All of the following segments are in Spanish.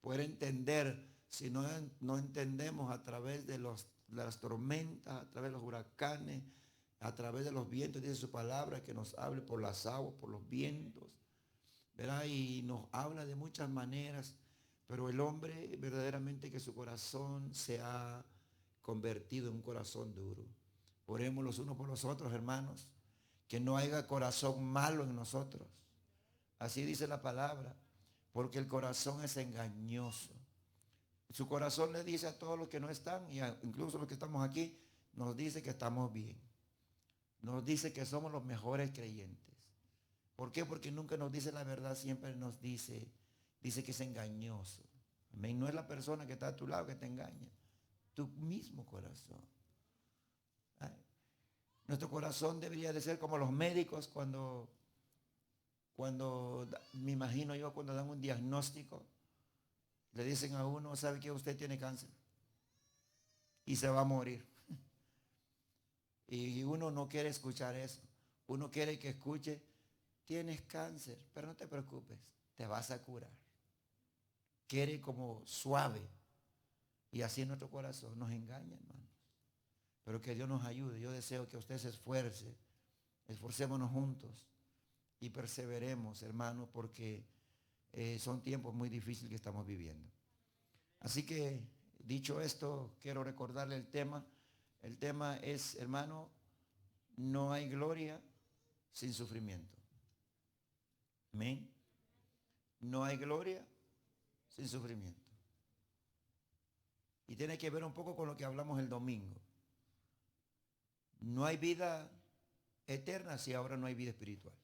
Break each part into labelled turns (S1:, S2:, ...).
S1: poder entender, si no, no entendemos a través de las tormentas, a través de los huracanes, a través de los vientos, dice su palabra, que nos hable por las aguas, por los vientos, ¿verdad? Y nos habla de muchas maneras, pero el hombre verdaderamente que su corazón se ha convertido en un corazón duro. Oremos los unos por los otros, hermanos, que no haya corazón malo en nosotros. Así dice la palabra, porque el corazón es engañoso. Su corazón le dice a todos los que no están, y incluso los que estamos aquí, nos dice que estamos bien. Nos dice que somos los mejores creyentes. ¿Por qué? Porque nunca nos dice la verdad, siempre nos dice que es engañoso. Amén. No es la persona que está a tu lado que te engaña, tu mismo corazón. Ay. Nuestro corazón debería de ser como los médicos cuando me imagino yo, cuando dan un diagnóstico, le dicen a uno, ¿sabe que usted tiene cáncer? Y se va a morir. Y uno no quiere escuchar eso. Uno quiere que escuche, tienes cáncer, pero no te preocupes, te vas a curar. Quiere como suave. Y así nuestro corazón nos engaña, hermanos. Pero que Dios nos ayude. Yo deseo que usted se esfuerce. Esforcémonos juntos y perseveremos, hermanos, porque son tiempos muy difíciles que estamos viviendo. Así que, dicho esto, quiero recordarle el tema. El tema es, hermano, no hay gloria sin sufrimiento. Amén. No hay gloria sin sufrimiento. Y tiene que ver un poco con lo que hablamos el domingo. No hay vida eterna si ahora no hay vida espiritual.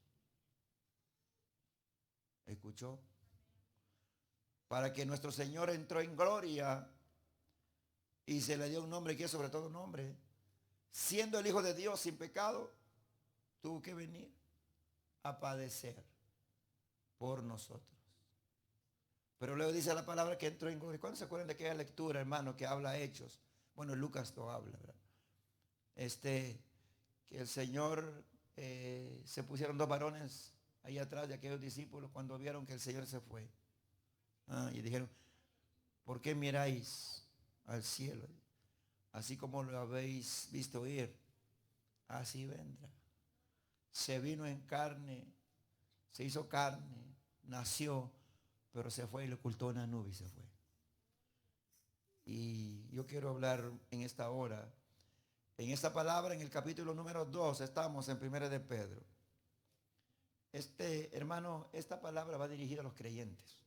S1: ¿Escuchó? Para que nuestro Señor entró en gloria y se le dio un nombre que es sobre todo nombre, siendo el Hijo de Dios sin pecado, tuvo que venir a padecer por nosotros. Pero luego dice la palabra que entró en gloria. ¿Cuándo se acuerdan de aquella lectura, hermano, que habla Hechos? Bueno, Lucas lo habla, ¿verdad? Que el Señor, se pusieron dos varones ahí atrás de aquellos discípulos cuando vieron que el Señor se fue. Y dijeron, ¿por qué miráis al cielo? Así como lo habéis visto ir, así vendrá. Se vino en carne, se hizo carne, nació, pero se fue y le ocultó una nube y se fue. Y yo quiero hablar en esta hora, en esta palabra, en el capítulo número 2, estamos en 1 de Pedro. Hermano, esta palabra va dirigida a los creyentes.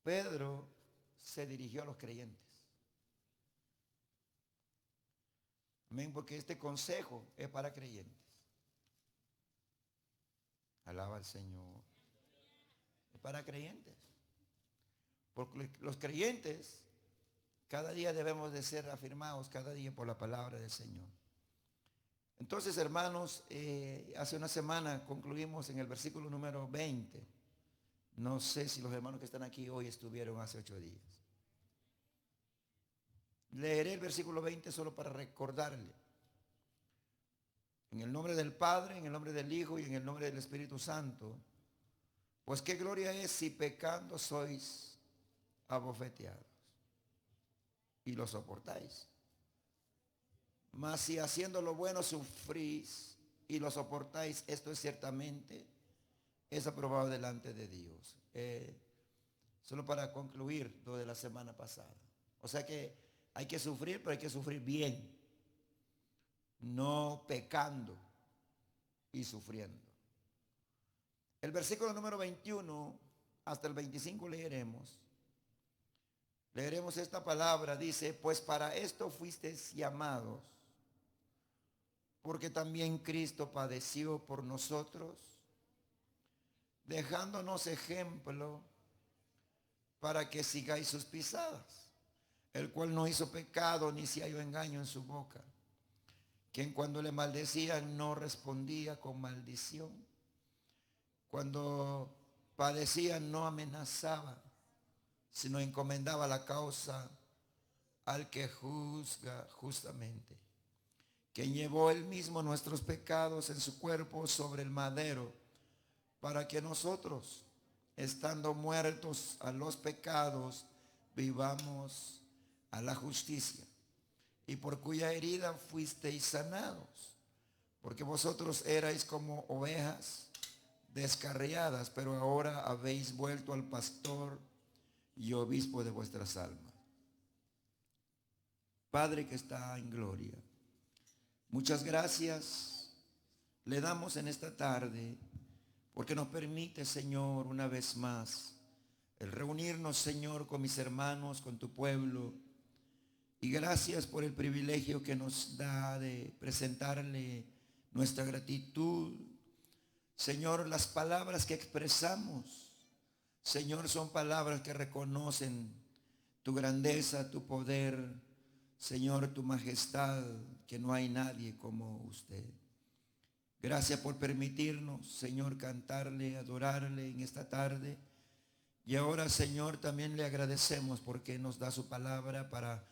S1: Pedro se dirigió a los creyentes. Amén, porque este consejo es para creyentes. Alaba al Señor. Es para creyentes. Porque los creyentes cada día debemos de ser afirmados, cada día por la palabra del Señor. Entonces, hermanos, hace una semana concluimos en el versículo número 20. No sé si los hermanos que están aquí hoy estuvieron hace 8 días. Leeré el versículo 20 solo para recordarle. En el nombre del Padre, en el nombre del Hijo y en el nombre del Espíritu Santo. Pues qué gloria es si pecando sois abofeteados y lo soportáis. Mas si haciendo lo bueno sufrís y lo soportáis, esto es ciertamente, es aprobado delante de Dios. Solo para concluir lo de la semana pasada. O sea que hay que sufrir, pero hay que sufrir bien. No pecando y sufriendo. El versículo número 21 hasta el 25 leeremos. Leeremos esta palabra, dice, pues para esto fuisteis llamados, porque también Cristo padeció por nosotros, dejándonos ejemplo para que sigáis sus pisadas, el cual no hizo pecado ni se halló engaño en su boca, quien cuando le maldecían no respondía con maldición, cuando padecían no amenazaba, sino encomendaba la causa al que juzga justamente, quien llevó él mismo nuestros pecados en su cuerpo sobre el madero, para que nosotros, estando muertos a los pecados, vivamos a la justicia, y por cuya herida fuisteis sanados, porque vosotros erais como ovejas descarriadas, pero ahora habéis vuelto al pastor y obispo de vuestras almas. Padre que está en gloria, muchas gracias le damos en esta tarde, porque nos permite, Señor, una vez más, el reunirnos, Señor, con mis hermanos, con tu pueblo. Y gracias por el privilegio que nos da de presentarle nuestra gratitud. Señor, las palabras que expresamos, Señor, son palabras que reconocen tu grandeza, tu poder, Señor, tu majestad, que no hay nadie como usted. Gracias por permitirnos, Señor, cantarle, adorarle en esta tarde. Y ahora, Señor, también le agradecemos porque nos da su palabra para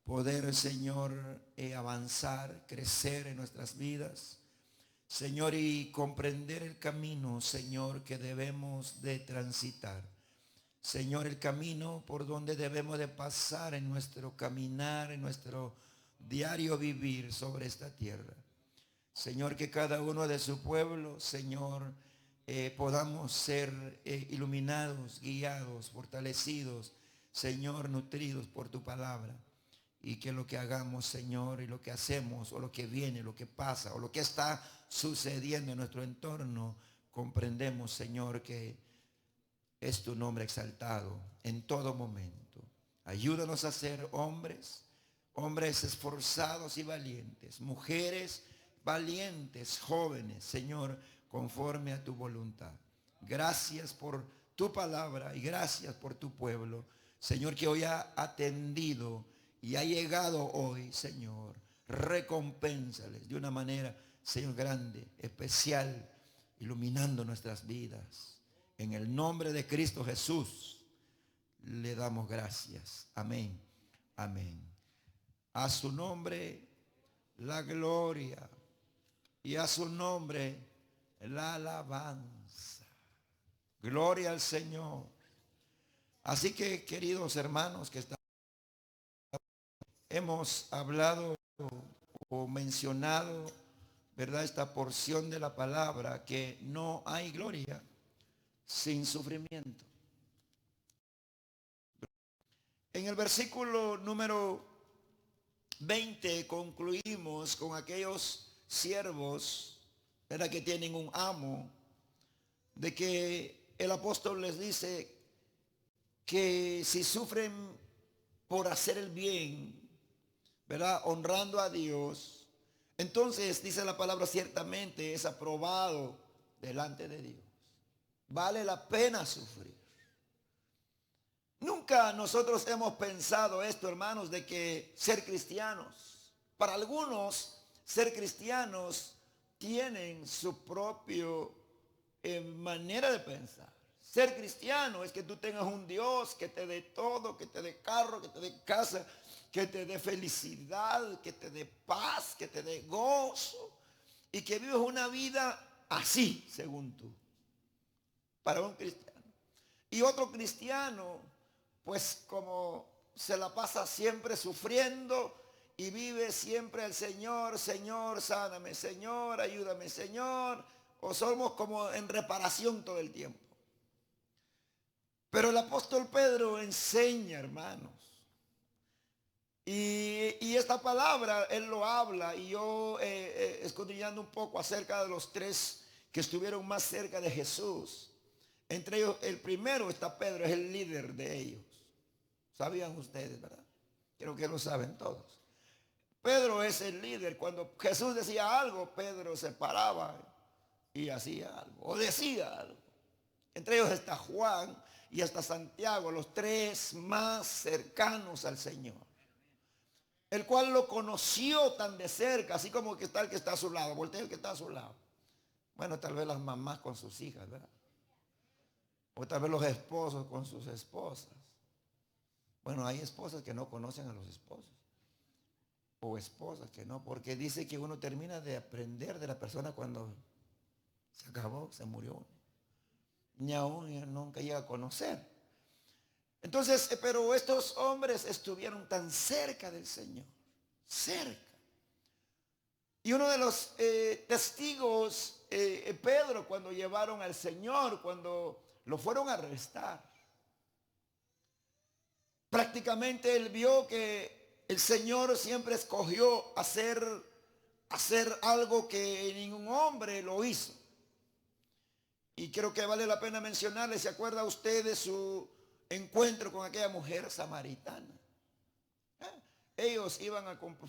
S1: poder, Señor, avanzar, crecer en nuestras vidas, Señor, y comprender el camino, Señor, que debemos de transitar. Señor, el camino por donde debemos de pasar en nuestro caminar, en nuestro diario vivir sobre esta tierra. Señor, que cada uno de su pueblo, Señor, podamos ser iluminados, guiados, fortalecidos, Señor, nutridos por tu palabra. Y que lo que hagamos, Señor, y lo que hacemos, o lo que viene, lo que pasa, o lo que está sucediendo en nuestro entorno, comprendemos, Señor, que es tu nombre exaltado en todo momento. Ayúdanos a ser hombres, hombres esforzados y valientes, mujeres valientes, jóvenes, Señor, conforme a tu voluntad. Gracias por tu palabra y gracias por tu pueblo, Señor, que hoy ha atendido y ha llegado hoy, Señor. Recompénsales de una manera, Señor, grande, especial, iluminando nuestras vidas. En el nombre de Cristo Jesús le damos gracias. Amén. Amén. A su nombre la gloria y a su nombre la alabanza. Gloria al Señor. Así que, queridos hermanos que están, hemos hablado o mencionado, ¿verdad?, esta porción de la palabra, que no hay gloria sin sufrimiento. En el versículo número 20 concluimos con aquellos siervos, ¿verdad?, que tienen un amo, de que el apóstol les dice que si sufren por hacer el bien, ¿verdad?, honrando a Dios, entonces dice la palabra, ciertamente es aprobado delante de Dios. Vale la pena sufrir. Nunca nosotros hemos pensado esto, hermanos, de que ser cristianos, para algunos ser cristianos tienen su propio manera de pensar. Ser cristiano es que tú tengas un Dios que te dé todo, que te dé carro, que te dé casa, que te dé felicidad, que te dé paz, que te dé gozo, y que vives una vida así, según tú, para un cristiano. Y otro cristiano, pues como se la pasa siempre sufriendo y vive siempre al Señor, Señor, sáname, Señor, ayúdame, Señor, o somos como en reparación todo el tiempo. Pero el apóstol Pedro enseña, hermanos, y esta palabra él lo habla, y yo escudriñando un poco acerca de los tres que estuvieron más cerca de Jesús. Entre ellos, el primero está Pedro, es el líder de ellos. ¿Sabían ustedes, verdad? Creo que lo saben todos. Pedro es el líder. Cuando Jesús decía algo, Pedro se paraba y hacía algo, o decía algo. Entre ellos está Juan y hasta Santiago, los tres más cercanos al Señor, el cual lo conoció tan de cerca, así como que está el que está a su lado. Voltea el que está a su lado. Bueno, tal vez las mamás con sus hijas, ¿verdad? O tal vez los esposos con sus esposas. Bueno, hay esposas que no conocen a los esposos. O esposas que no, porque dice que uno termina de aprender de la persona cuando se acabó, se murió. ni aún nunca llega a conocer. Entonces, pero estos hombres estuvieron tan cerca del Señor, cerca. Y uno de los testigos, Pedro, cuando llevaron al Señor, cuando lo fueron a arrestar, prácticamente él vio que el Señor siempre escogió hacer algo que ningún hombre lo hizo. Y creo que vale la pena mencionarle, ¿se acuerda usted de su encuentro con aquella mujer samaritana? Ellos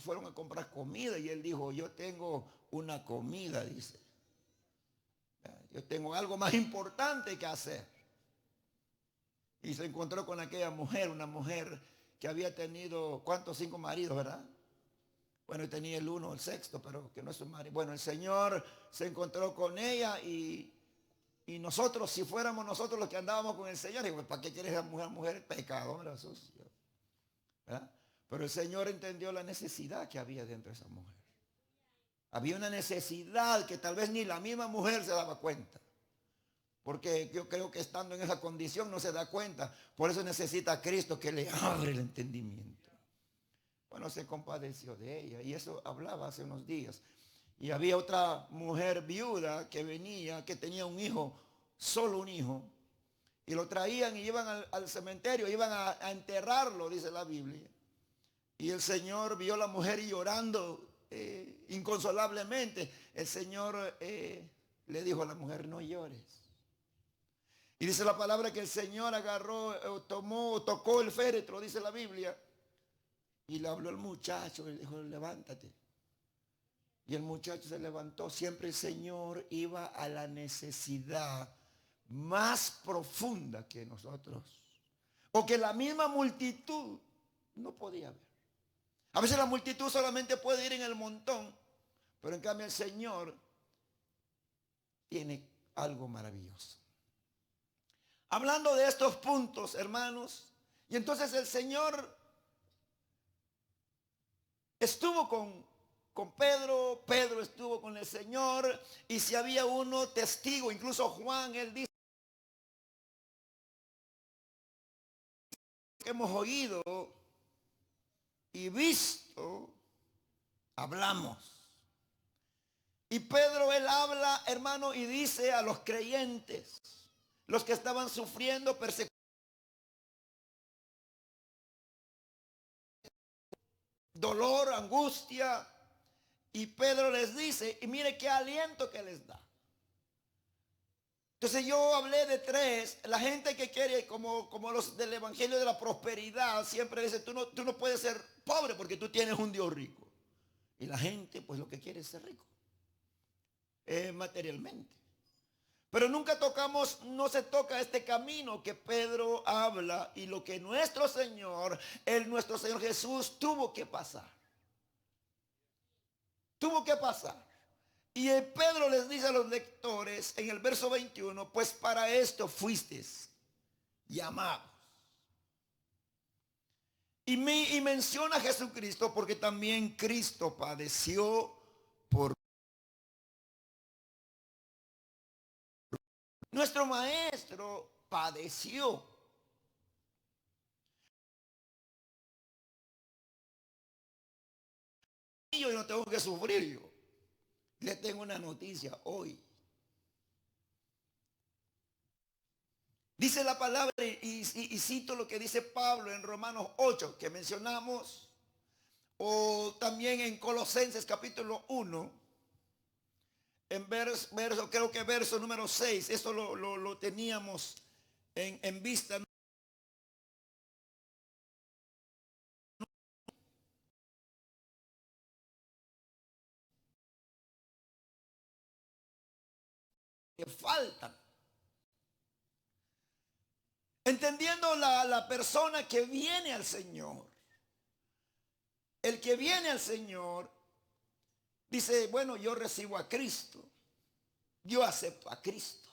S1: fueron a comprar comida y él dijo, yo tengo una comida, dice. Yo tengo algo más importante que hacer. Y se encontró con aquella mujer, una mujer que había tenido, ¿cuántos? 5 maridos, ¿verdad? Bueno, tenía el 1, el sexto, pero que no es su marido. Bueno, el Señor se encontró con ella y nosotros, si fuéramos nosotros los que andábamos con el Señor, digo, ¿para qué quieres a mujer pecadora, sucia? ¿Verdad? Pero el Señor entendió la necesidad que había dentro de esa mujer. Había una necesidad que tal vez ni la misma mujer se daba cuenta. Porque yo creo que estando en esa condición no se da cuenta. Por eso necesita a Cristo que le abre el entendimiento. Bueno, se compadeció de ella. Y eso hablaba hace unos días. Y había otra mujer viuda que venía, que tenía un hijo, solo un hijo. Y lo traían y iban al cementerio, iban a enterrarlo, dice la Biblia. Y el Señor vio a la mujer llorando inconsolablemente. El Señor le dijo a la mujer, no llores. Y dice la palabra que el Señor agarró, tocó el féretro, dice la Biblia. Y le habló al muchacho, le dijo, levántate. Y el muchacho se levantó. Siempre el Señor iba a la necesidad más profunda que nosotros. O que la misma multitud no podía ver. A veces la multitud solamente puede ir en el montón, pero en cambio el Señor tiene algo maravilloso. Hablando de estos puntos, hermanos, y entonces el Señor estuvo con Pedro, Pedro estuvo con el Señor, y si había uno testigo, incluso Juan, él dice que hemos oído y visto, hablamos. Y Pedro, él habla, hermano, y dice a los creyentes, los que estaban sufriendo persecución, dolor, angustia, y Pedro les dice, y mire qué aliento que les da. Entonces yo hablé de 3, la gente que quiere, como los del evangelio de la prosperidad, siempre dice, tú no puedes ser pobre porque tú tienes un Dios rico. Y la gente pues lo que quiere es ser rico, materialmente. Pero nunca no se toca este camino que Pedro habla y lo que nuestro Señor Jesús tuvo que pasar. Tuvo que pasar. Y Pedro les dice a los lectores en el verso 21, pues para esto fuisteis llamados. Y menciona a Jesucristo porque también Cristo padeció por nuestro maestro padeció. Y yo no tengo que sufrir yo. Le tengo una noticia hoy. Dice la palabra y cito lo que dice Pablo en Romanos 8 que mencionamos, o también en Colosenses capítulo 1, en verso, creo que verso número 6, eso lo teníamos en vista. Que faltan. Entendiendo la persona que viene al Señor. El que viene al Señor dice, bueno, yo recibo a Cristo. Yo acepto a Cristo.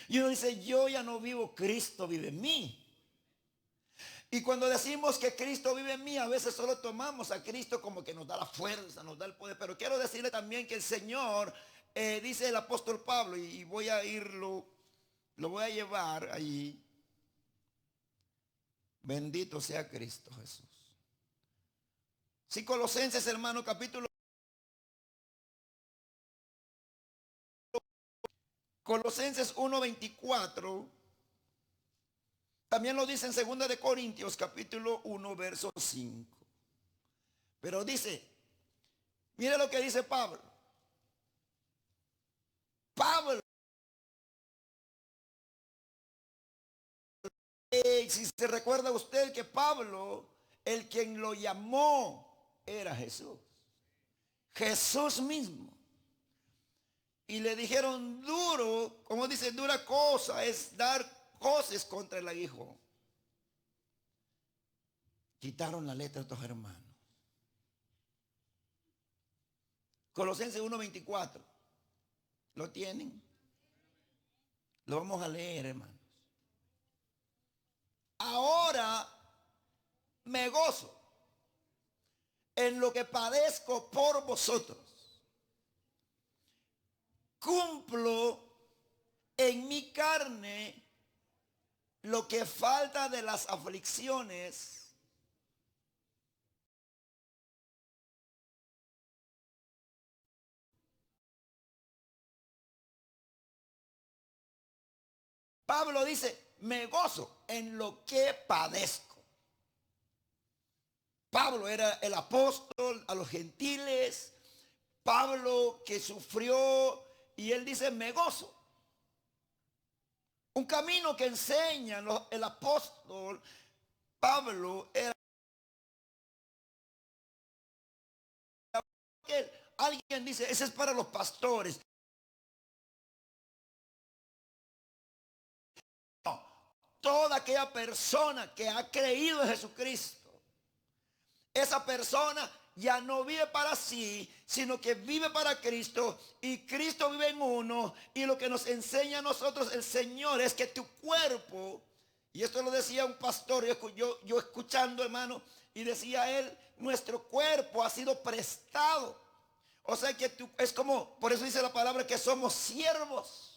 S1: Y uno dice, yo ya no vivo, Cristo vive en mí. Y cuando decimos que Cristo vive en mí, a veces solo tomamos a Cristo como que nos da la fuerza, nos da el poder. Pero quiero decirle también que el Señor, dice el apóstol Pablo, y voy a irlo Lo voy a llevar allí. Bendito sea Cristo Jesús. Si Colosenses, hermano, capítulo. Colosenses 1:24. También lo dice en 2 de Corintios, capítulo 1, verso 5. Pero dice, mire lo que dice Pablo. Pablo, si se recuerda usted que Pablo, el quien lo llamó, era Jesús. Jesús mismo. Y le dijeron duro, como dice, dura cosa es dar cosas contra el aguijón. Quitaron la letra de estos hermanos. Colosenses 1:24. ¿Lo tienen? Lo vamos a leer, hermanos. Ahora me gozo en lo que padezco por vosotros. Cumplo en mi carne lo que falta de las aflicciones Pablo dice, me gozo en lo que padezco. Pablo era el apóstol a los gentiles. Pablo que sufrió y él dice, me gozo. Un camino que enseña el apóstol Pablo era que alguien dice, ese es para los pastores. Toda aquella persona que ha creído en Jesucristo, esa persona ya no vive para sí, sino que vive para Cristo y Cristo vive en uno. Y lo que nos enseña a nosotros el Señor es que tu cuerpo, y esto lo decía un pastor, yo escuchando, hermano, y decía él, nuestro cuerpo ha sido prestado. O sea que es como, por eso dice la palabra que somos siervos,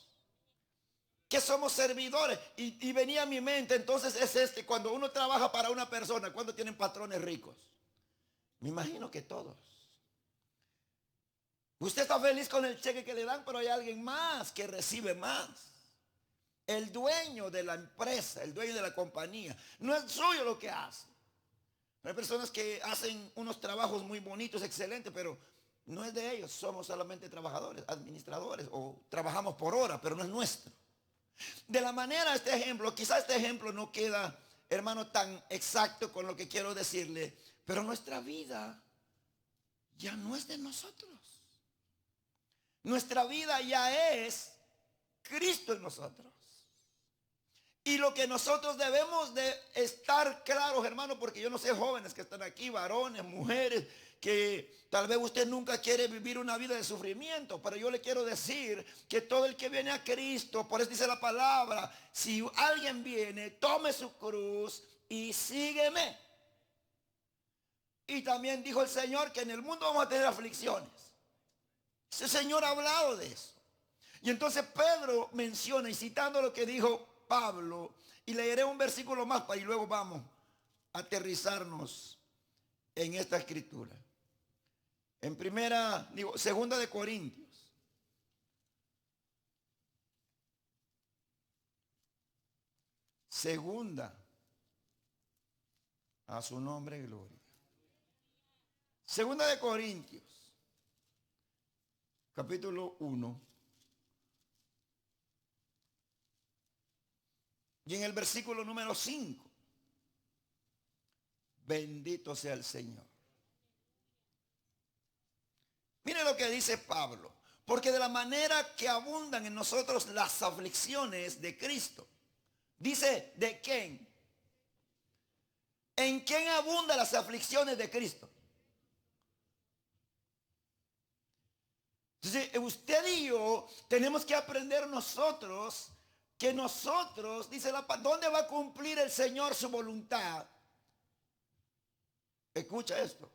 S1: que somos servidores. Y venía a mi mente, entonces es cuando uno trabaja para una persona, cuando tienen patrones ricos. Me imagino que todos. Usted está feliz con el cheque que le dan, pero hay alguien más que recibe más. El dueño de la empresa, el dueño de la compañía, no es suyo lo que hace. Hay personas que hacen unos trabajos muy bonitos, excelentes, pero no es de ellos. Somos solamente trabajadores, administradores, o trabajamos por hora, pero no es nuestro. De la manera, este ejemplo, quizás este ejemplo no queda, hermano, tan exacto con lo que quiero decirle, pero nuestra vida ya no es de nosotros. Nuestra vida ya es Cristo en nosotros. Y lo que nosotros debemos de estar claros, hermano, porque yo no sé, jóvenes que están aquí, varones, mujeres, que tal vez usted nunca quiere vivir una vida de sufrimiento, pero yo le quiero decir que todo el que viene a Cristo, por eso dice la palabra, si alguien viene, tome su cruz y sígueme. Y también dijo el Señor que en el mundo vamos a tener aflicciones. Ese Señor ha hablado de eso. Y entonces Pedro menciona, y citando lo que dijo Pablo, y leeré un versículo más y luego vamos a aterrizarnos en esta escritura. En segunda de Corintios. Segunda, a su nombre gloria. Segunda de Corintios, capítulo 1. Y en el versículo número 5. Bendito sea el Señor. Mire lo que dice Pablo. Porque de la manera que abundan en nosotros las aflicciones de Cristo. Dice, ¿de quién? ¿En quién abundan las aflicciones de Cristo? Entonces, usted y yo tenemos que aprender nosotros que nosotros, dice ¿dónde va a cumplir el Señor su voluntad? Escucha esto.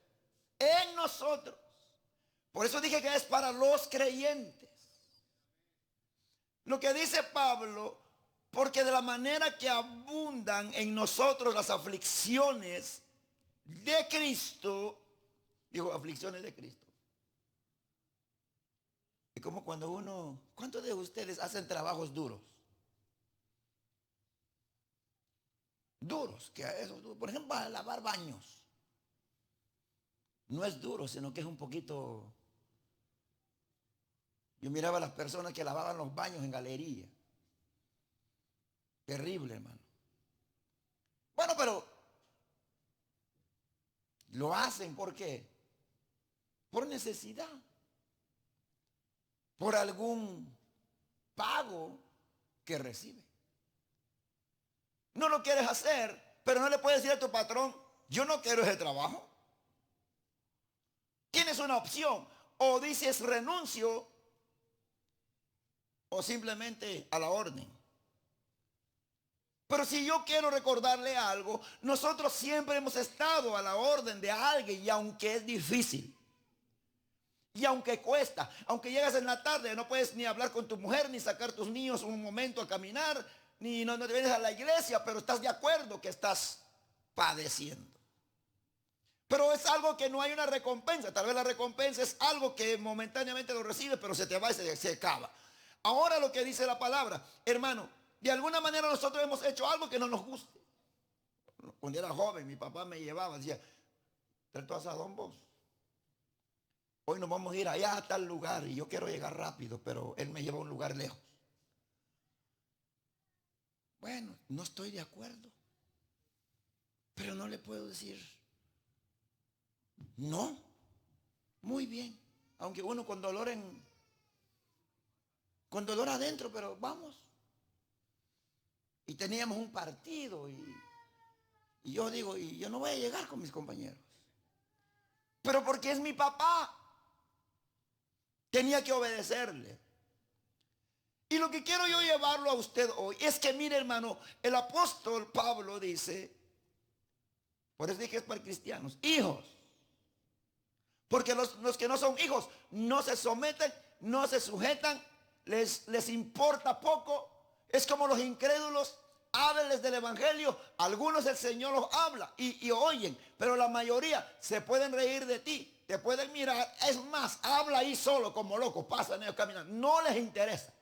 S1: En nosotros. Por eso dije que es para los creyentes. Lo que dice Pablo, Porque de la manera que abundan en nosotros las aflicciones de Cristo, digo, aflicciones de Cristo. Es como cuando uno, ¿cuántos de ustedes hacen trabajos duros? Duros, que eso, por ejemplo, para lavar baños. No es duro, sino que es un poquito. Yo miraba a las personas que lavaban los baños en galería. Terrible, hermano. Bueno, pero lo hacen, ¿por qué? Por necesidad. Por algún pago que recibe. No lo quieres hacer, pero no le puedes decir a tu patrón, yo no quiero ese trabajo. Tienes una opción, o dices renuncio, o simplemente a la orden. Pero si yo quiero recordarle algo, nosotros siempre hemos estado a la orden de alguien, y aunque es difícil, y aunque cuesta, aunque llegas en la tarde, no puedes ni hablar con tu mujer, ni sacar tus niños un momento a caminar, ni no te vienes a la iglesia, pero estás de acuerdo que estás padeciendo. Pero es algo que no hay una recompensa. Tal vez la recompensa es algo que momentáneamente lo recibes, pero se te va y se acaba. Ahora lo que dice la palabra, hermano, de alguna manera nosotros hemos hecho algo que no nos guste. Cuando era joven, mi papá me llevaba, decía, trae tu asadón vos. Hoy nos vamos a ir allá a tal lugar y yo quiero llegar rápido, pero él me lleva a un lugar lejos. Bueno, no estoy de acuerdo, pero no le puedo decir no. Muy bien, aunque uno con dolor adentro, pero vamos. Y teníamos un partido y yo digo, y yo no voy a llegar con mis compañeros. Pero porque es mi papá, tenía que obedecerle. Y lo que quiero yo llevarlo a usted hoy es que, mire, hermano, el apóstol Pablo dice, por eso dije que es para cristianos, hijos. Porque los que no son hijos no se someten, no se sujetan, les importa poco. Es como los incrédulos, háblenles del evangelio. Algunos el Señor los habla y oyen, pero la mayoría se pueden reír de ti, te pueden mirar. Es más, habla ahí solo como loco, pasan ellos caminando, no les interesa.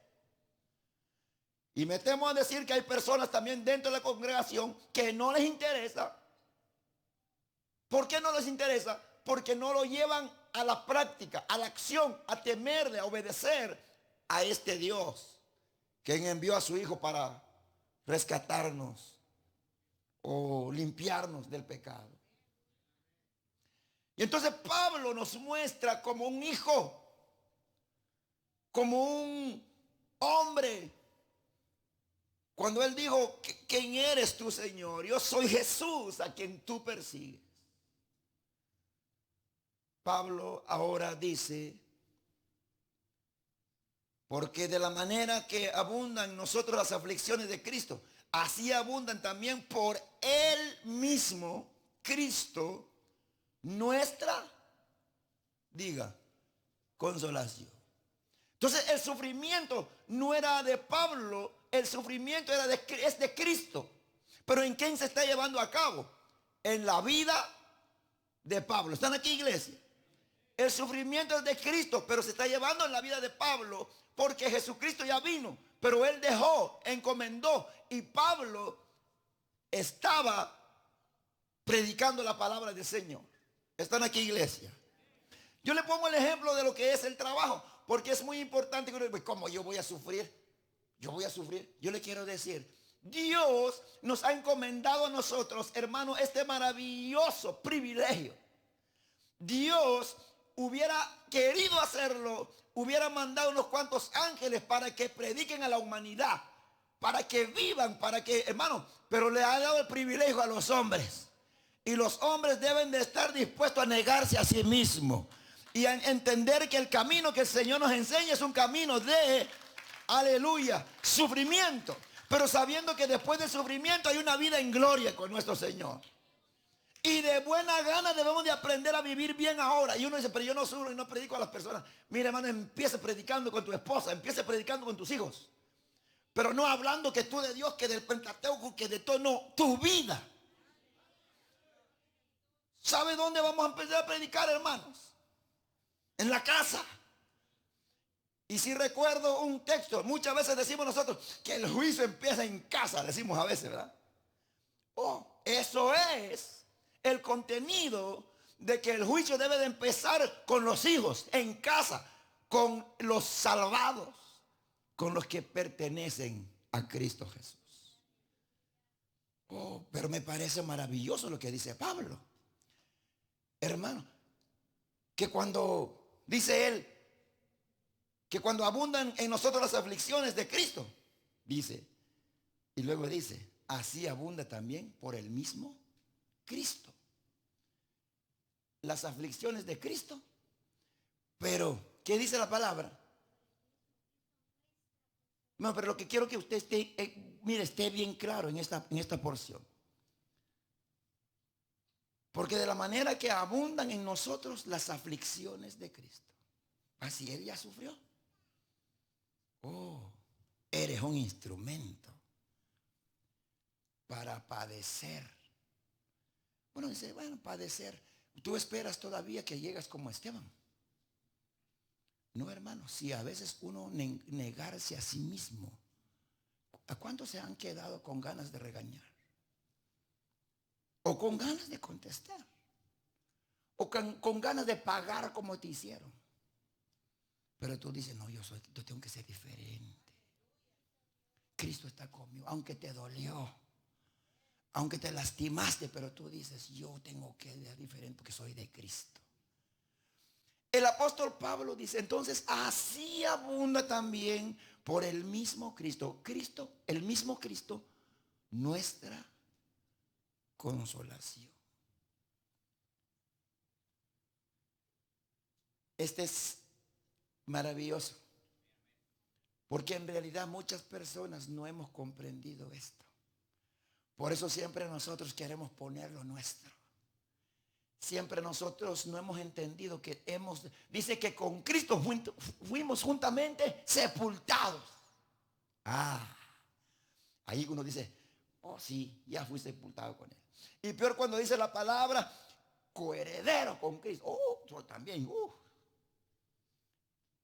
S1: Y me temo a decir que hay personas también dentro de la congregación que no les interesa. ¿Por qué no les interesa? Porque no lo llevan a la práctica, a la acción, a temerle, a obedecer a este Dios, quien envió a su Hijo para rescatarnos o limpiarnos del pecado. Y entonces Pablo nos muestra como un hijo, como un hombre. Cuando él dijo, ¿quién eres tú, Señor? Yo soy Jesús a quien tú persigues. Pablo ahora dice, porque de la manera que abundan en nosotros las aflicciones de Cristo, así abundan también por él mismo, Cristo, nuestra, diga, consolación. Entonces el sufrimiento no era de Pablo, el sufrimiento es de Cristo. Pero ¿en quién se está llevando a cabo? En la vida de Pablo. ¿Están aquí, iglesia? El sufrimiento es de Cristo, pero se está llevando en la vida de Pablo porque Jesucristo ya vino, pero él dejó, encomendó, y Pablo estaba predicando la palabra del Señor. ¿Están aquí, iglesia? Yo le pongo el ejemplo de lo que es el trabajo, porque es muy importante. ¿Cómo yo voy a sufrir? Yo voy a sufrir. Yo le quiero decir, Dios nos ha encomendado a nosotros, hermano, este maravilloso privilegio. Dios hubiera querido hacerlo, hubiera mandado unos cuantos ángeles para que prediquen a la humanidad, para que vivan, para que, hermano, pero le ha dado el privilegio a los hombres. Y los hombres deben de estar dispuestos a negarse a sí mismos y a entender que el camino que el Señor nos enseña es un camino de, aleluya, sufrimiento, pero sabiendo que después del sufrimiento hay una vida en gloria con nuestro Señor. Y de buena gana debemos de aprender a vivir bien ahora. Y uno dice, pero yo no sufro y no predico a las personas. Mira, hermano, empieza predicando con tu esposa, empieza predicando con tus hijos. Pero no hablando que tú de Dios, que del Pentateuco, que de todo, no, tu vida. ¿Sabe dónde vamos a empezar a predicar, hermanos? En la casa. Y si recuerdo un texto, muchas veces decimos nosotros que el juicio empieza en casa, decimos a veces, ¿verdad? Oh, eso es el contenido de que el juicio debe de empezar con los hijos, en casa, con los salvados, con los que pertenecen a Cristo Jesús. Oh, pero me parece maravilloso lo que dice Pablo. Hermano, que cuando dice él, que cuando abundan en nosotros las aflicciones de Cristo, dice, y luego dice, así abunda también por el mismo Cristo. Las aflicciones de Cristo. Pero, ¿qué dice la palabra? No, pero lo que quiero que usted esté, mire, esté bien claro en esta porción. Porque de la manera que abundan en nosotros las aflicciones de Cristo, así Él ya sufrió. Oh, eres un instrumento para padecer. Bueno, dice, bueno, padecer. Tú esperas todavía que llegas como Esteban. No, hermano, si a veces uno negarse a sí mismo, ¿a cuántos se han quedado con ganas de regañar? O con ganas de contestar. O con ganas de pagar como te hicieron. Pero tú dices, no, yo tengo que ser diferente. Cristo está conmigo, aunque te dolió, aunque te lastimaste, pero tú dices, yo tengo que ser diferente porque soy de Cristo. El apóstol Pablo dice, entonces así abunda también por el mismo Cristo. Cristo, el mismo Cristo, nuestra consolación. Este es maravilloso. Porque en realidad muchas personas no hemos comprendido esto. Por eso siempre nosotros queremos poner lo nuestro. Siempre nosotros no hemos entendido que dice que con Cristo fuimos juntamente sepultados. Ahí uno dice, oh sí, ya fui sepultado con Él. Y peor cuando dice la palabra coheredero con Cristo. Oh, yo también.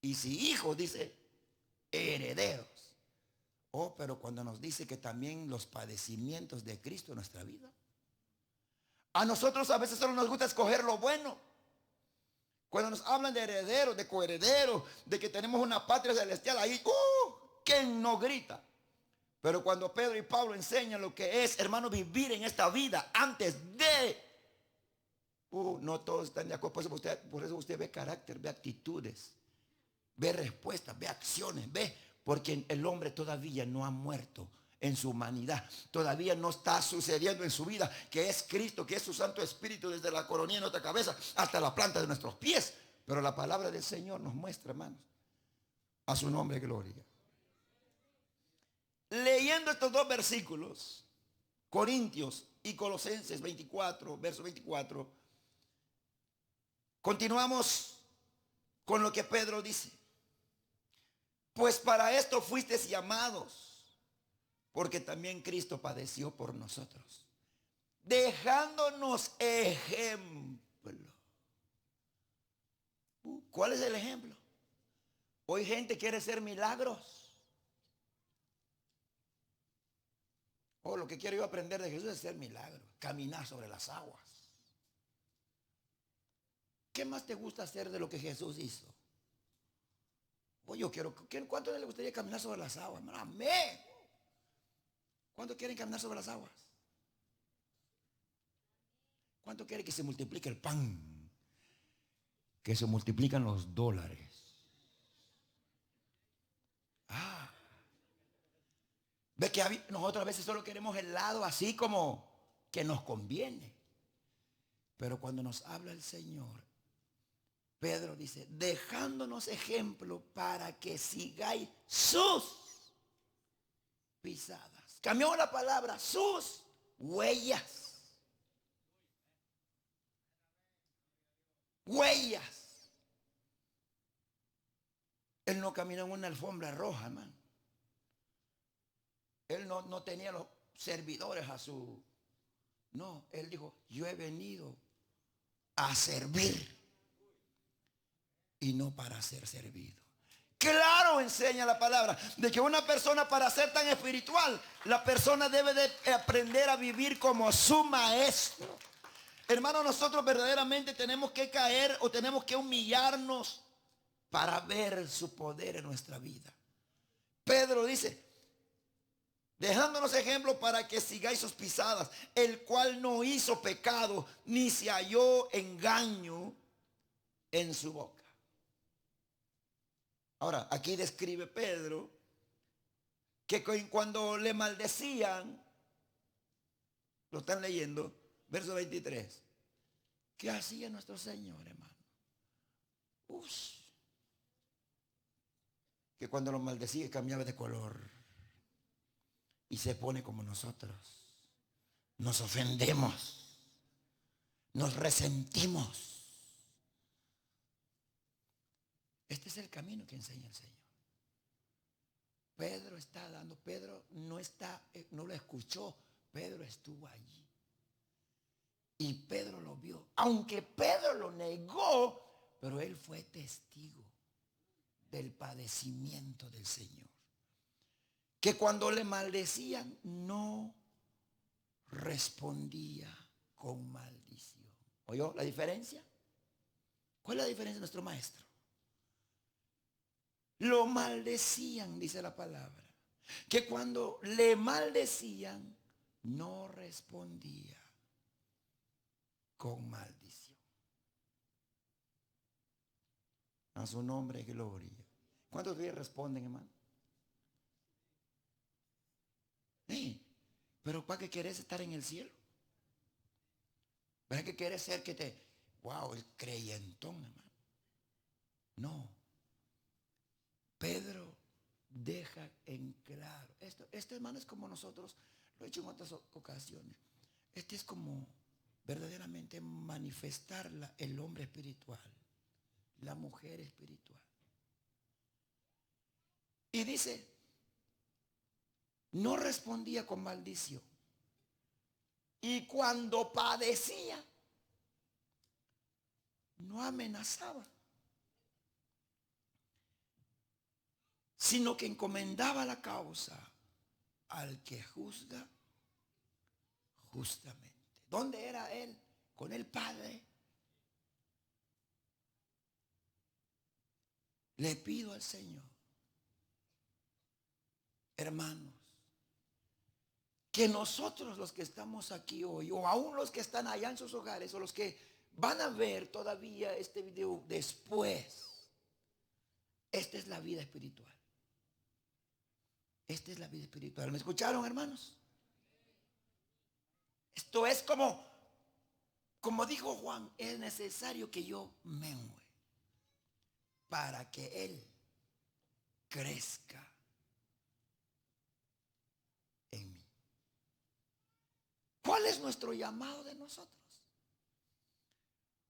S1: Y si hijos, dice herederos. Oh, pero cuando nos dice que también los padecimientos de Cristo en nuestra vida. A nosotros a veces solo nos gusta escoger lo bueno. Cuando nos hablan de herederos, de coherederos, de que tenemos una patria celestial, ahí, ¿quién no grita? Pero cuando Pedro y Pablo enseñan lo que es, hermano, vivir en esta vida antes de, no todos están de acuerdo. Por eso usted ve carácter, ve actitudes, ve respuestas, ve acciones, ve, porque el hombre todavía no ha muerto en su humanidad. Todavía no está sucediendo en su vida que es Cristo, que es su Santo Espíritu desde la coronilla de nuestra cabeza hasta la planta de nuestros pies. Pero la palabra del Señor nos muestra, hermanos, a su nombre gloria. Leyendo estos dos versículos, Corintios y Colosenses 24, verso 24, continuamos con lo que Pedro dice. Pues para esto fuisteis llamados, porque también Cristo padeció por nosotros, dejándonos ejemplo. ¿Cuál es el ejemplo? Hoy gente quiere hacer milagros. Lo que quiero yo aprender de Jesús es hacer milagros, caminar sobre las aguas. ¿Qué más te gusta hacer de lo que Jesús hizo? ¿Cuánto le gustaría caminar sobre las aguas? Amén. ¿Cuánto quieren caminar sobre las aguas? ¿Cuánto quieren que se multiplique el pan? Que se multiplican los dólares. Ve que nosotros a veces solo queremos el lado así como que nos conviene. Pero cuando nos habla el Señor, Pedro dice, dejándonos ejemplo para que sigáis sus pisadas. Cambió la palabra, sus huellas. Huellas. Él no caminó en una alfombra roja, hermano. Él no tenía los servidores a su... No, él dijo, yo he venido a servir y no para ser servido. Claro, enseña la palabra de que una persona, para ser tan espiritual, la persona debe de aprender a vivir como su maestro. Hermano, nosotros verdaderamente tenemos que caer o tenemos que humillarnos para ver su poder en nuestra vida. Pedro dice, dejándonos ejemplo para que sigáis sus pisadas, el cual no hizo pecado, ni se halló engaño en su boca. Ahora, aquí describe Pedro que cuando le maldecían, lo están leyendo, verso 23, ¿qué hacía nuestro Señor, hermano? Que cuando lo maldecía cambiaba de color y se pone como nosotros. Nos ofendemos, nos resentimos. Este es el camino que enseña el Señor. Pedro está dando, Pedro no lo escuchó, Pedro estuvo allí. Y Pedro lo vio, aunque Pedro lo negó, pero él fue testigo del padecimiento del Señor. Que cuando le maldecían no respondía con maldición. ¿Oyó la diferencia? ¿Cuál es la diferencia de nuestro maestro? Lo maldecían, dice la palabra, que cuando le maldecían no respondía con maldición. A su nombre, gloria. ¿Cuántos días responden, hermano? Pero ¿para qué querés estar en el cielo? ¿Para qué querés ser wow, el creyentón, hermano? No. Pedro deja en claro. Esto, hermano, es como nosotros lo he hecho en otras ocasiones. Este es como verdaderamente manifestar el hombre espiritual, la mujer espiritual. Y dice, no respondía con maldición. Y cuando padecía, no amenazaba, sino que encomendaba la causa al que juzga justamente. ¿Dónde era él? Con el Padre. Le pido al Señor, hermanos, que nosotros los que estamos aquí hoy, o aún los que están allá en sus hogares, o los que van a ver todavía este video después, esta es la vida espiritual. Esta es la vida espiritual. ¿Me escucharon, hermanos? Esto es como dijo Juan, es necesario que yo mengue para que Él crezca en mí. ¿Cuál es nuestro llamado de nosotros?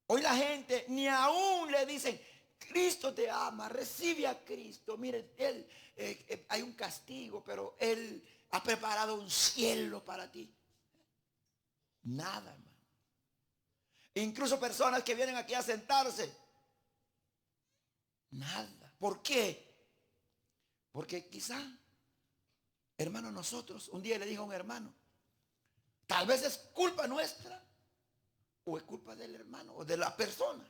S1: Hoy la gente ni aún le dicen, Cristo te ama, recibe a Cristo. Mire, hay un castigo, pero Él ha preparado un cielo para ti. Nada, hermano. Incluso personas que vienen aquí a sentarse. Nada. ¿Por qué? Porque quizá, hermano, nosotros, un día le dije a un hermano, tal vez es culpa nuestra o es culpa del hermano o de las personas.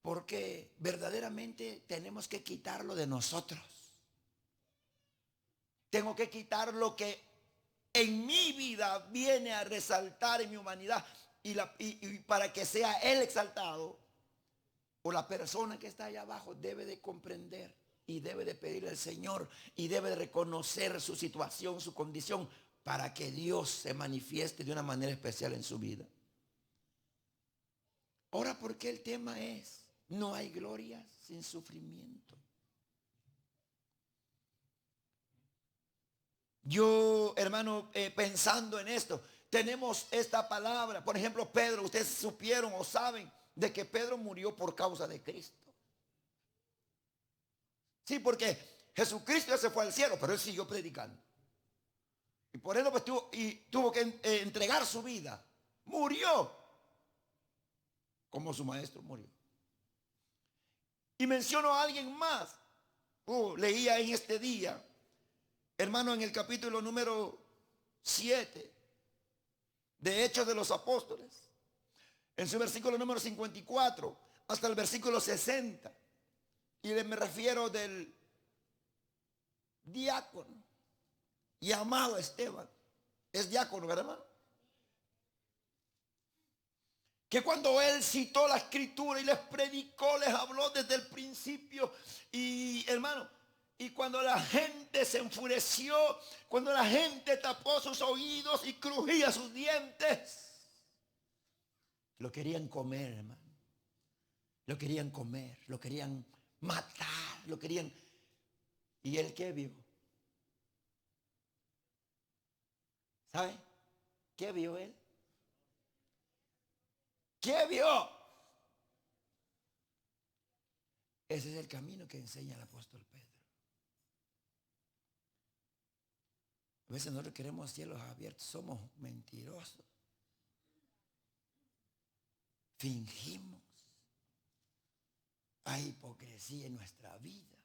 S1: Porque verdaderamente tenemos que quitarlo de nosotros. Tengo que quitar lo que en mi vida viene a resaltar en mi humanidad y para que sea Él exaltado, o la persona que está allá abajo debe de comprender y debe de pedirle al Señor y debe de reconocer su situación, su condición, para que Dios se manifieste de una manera especial en su vida. Ahora, ¿por qué el tema es no hay gloria sin sufrimiento? Yo, hermano, pensando en esto, tenemos esta palabra. Por ejemplo, Pedro, ustedes supieron o saben de que Pedro murió por causa de Cristo. Sí, porque Jesucristo ya se fue al cielo, pero él siguió predicando. Y por eso pues, tuvo que entregar su vida. Murió como su maestro murió. Y menciono a alguien más. Leía en este día, hermano, en el capítulo número 7 de Hechos de los Apóstoles, en su versículo número 54 hasta el versículo 60. Y me refiero del diácono llamado Esteban. Es diácono, ¿verdad, hermano? Que cuando él citó la escritura y les predicó, les habló desde el principio. Y hermano, y cuando la gente se enfureció, cuando la gente tapó sus oídos y crujía sus dientes, lo querían comer, hermano. Lo querían comer, lo querían matar, lo querían. ¿Y él qué vio? ¿Sabe? ¿Qué vio él? ¿Qué vio? Ese es el camino que enseña el apóstol Pedro. A veces nosotros queremos cielos abiertos, somos mentirosos. Fingimos. Hay hipocresía en nuestra vida.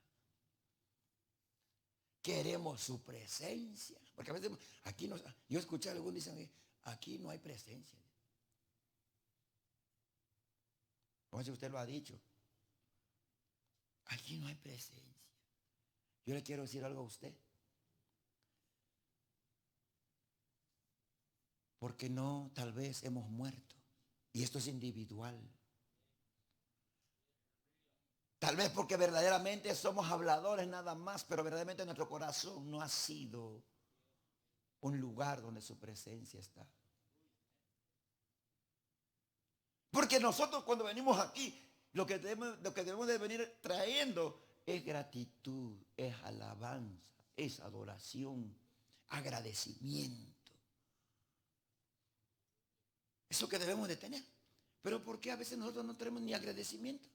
S1: Queremos su presencia. Porque a veces aquí no, yo escuché a algunos dicen, aquí no hay presencia. Como si usted lo ha dicho. Aquí no hay presencia. Yo le quiero decir algo a usted. Porque no, tal vez hemos muerto. Y esto es individual. Tal vez porque verdaderamente somos habladores nada más, pero verdaderamente nuestro corazón no ha sido un lugar donde su presencia está. Porque nosotros cuando venimos aquí, lo que debemos de venir trayendo es gratitud, es alabanza, es adoración, agradecimiento. Eso que debemos de tener. Pero ¿por qué a veces nosotros no tenemos ni agradecimiento?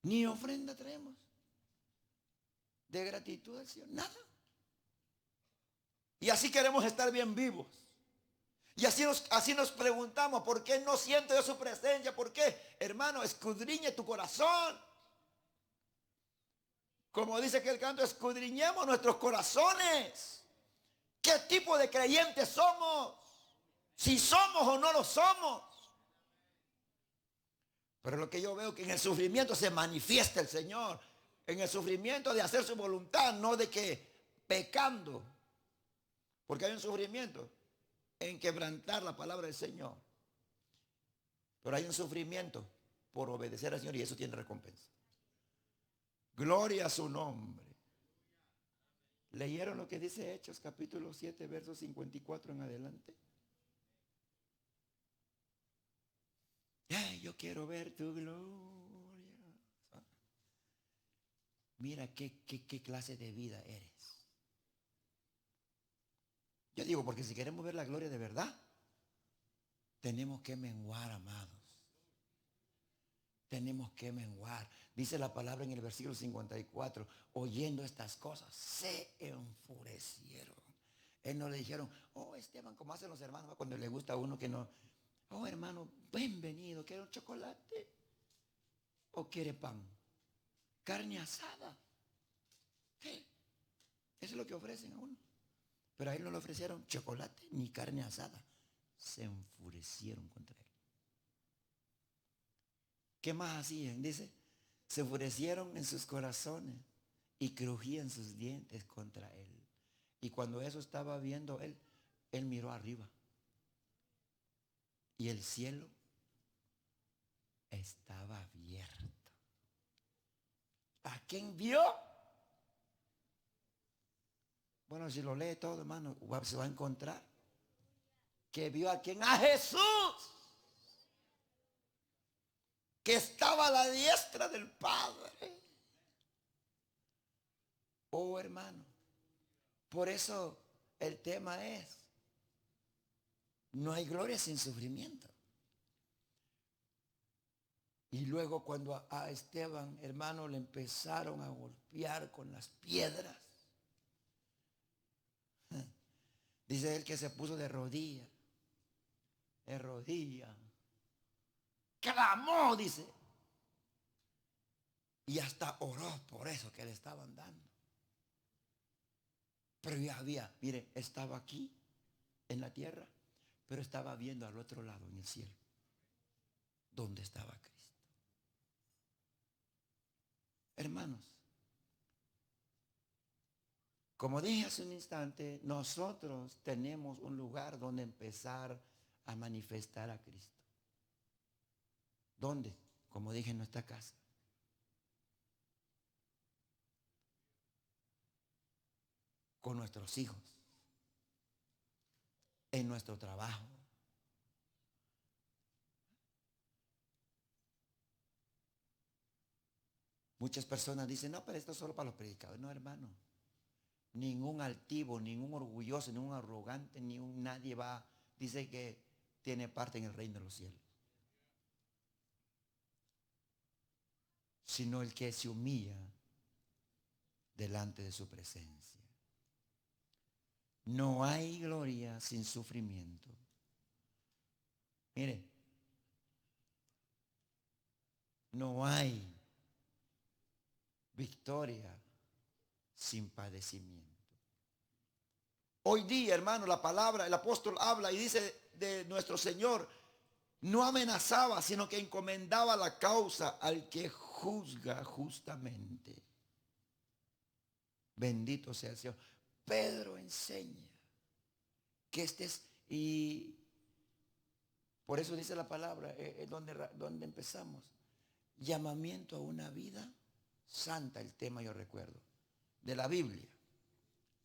S1: Ni ofrenda traemos de gratitud al Señor, nada. Y así queremos estar bien vivos. Y así nos preguntamos, ¿por qué no siento yo su presencia? ¿Por qué? Hermano, escudriñe tu corazón. Como dice que el canto, escudriñemos nuestros corazones. ¿Qué tipo de creyentes somos? Si somos o no lo somos. Pero lo que yo veo que en el sufrimiento se manifiesta el Señor. En el sufrimiento de hacer su voluntad, no de que pecando. Porque hay un sufrimiento en quebrantar la palabra del Señor. Pero hay un sufrimiento por obedecer al Señor y eso tiene recompensa. Gloria a su nombre. ¿Leyeron lo que dice Hechos capítulo 7, versos 54 en adelante? Ay, yo quiero ver tu gloria. Mira qué clase de vida eres. Yo digo, porque si queremos ver la gloria de verdad, tenemos que menguar, amados. Tenemos que menguar. Dice la palabra en el versículo 54, oyendo estas cosas, se enfurecieron. Él no le dijeron, oh Esteban, como hacen los hermanos cuando les gusta a uno que no. Oh hermano, bienvenido, ¿quiere un chocolate? ¿O quiere pan? Carne asada. ¿Qué? Eso es lo que ofrecen a uno. Pero a él no le ofrecieron chocolate ni carne asada. Se enfurecieron contra él. ¿Qué más hacían? Dice, se enfurecieron en sus corazones y crujían sus dientes contra él. Y cuando eso estaba viendo él miró arriba. Y el cielo estaba abierto. ¿A quién vio? Bueno, si lo lee todo, hermano, se va a encontrar. ¿Que vio a quién? A Jesús. Que estaba a la diestra del Padre. Oh, hermano. Por eso el tema es, no hay gloria sin sufrimiento. Y luego cuando a Esteban, hermano, le empezaron a golpear con las piedras. Dice él que se puso de rodillas. De rodillas. Clamó, dice. Y hasta oró por eso que le estaban dando. Pero ya había, mire, estaba aquí en la tierra, pero estaba viendo al otro lado en el cielo, donde estaba Cristo. Hermanos, como dije hace un instante, nosotros tenemos un lugar donde empezar a manifestar a Cristo. ¿Dónde? Como dije, en nuestra casa. Con nuestros hijos. En nuestro trabajo. Muchas personas dicen, no, pero esto es solo para los predicadores. No, hermano. Ningún altivo, ningún orgulloso, ningún arrogante, nadie va, dice que tiene parte en el reino de los cielos. Sino el que se humilla delante de su presencia. No hay gloria sin sufrimiento. Mire, no hay victoria sin padecimiento. Hoy día, hermano, la palabra, el apóstol habla y dice de nuestro Señor, no amenazaba, sino que encomendaba la causa al que juzga justamente. Bendito sea el Señor. Pedro enseña que y por eso dice la palabra, donde empezamos, llamamiento a una vida santa, el tema yo recuerdo, de la Biblia.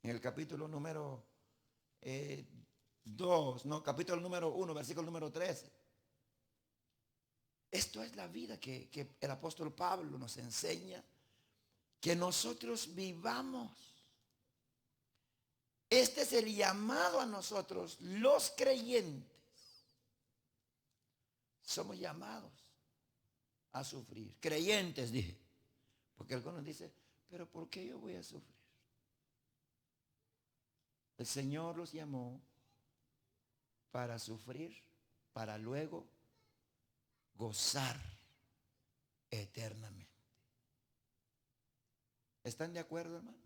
S1: En el capítulo número capítulo número 1, versículo número 13. Esto es la vida que el apóstol Pablo nos enseña, que nosotros vivamos. Este es el llamado a nosotros, los creyentes. Somos llamados a sufrir. Creyentes, dije. Porque algunos dicen, pero ¿por qué yo voy a sufrir? El Señor los llamó para sufrir, para luego gozar eternamente. ¿Están de acuerdo, hermano?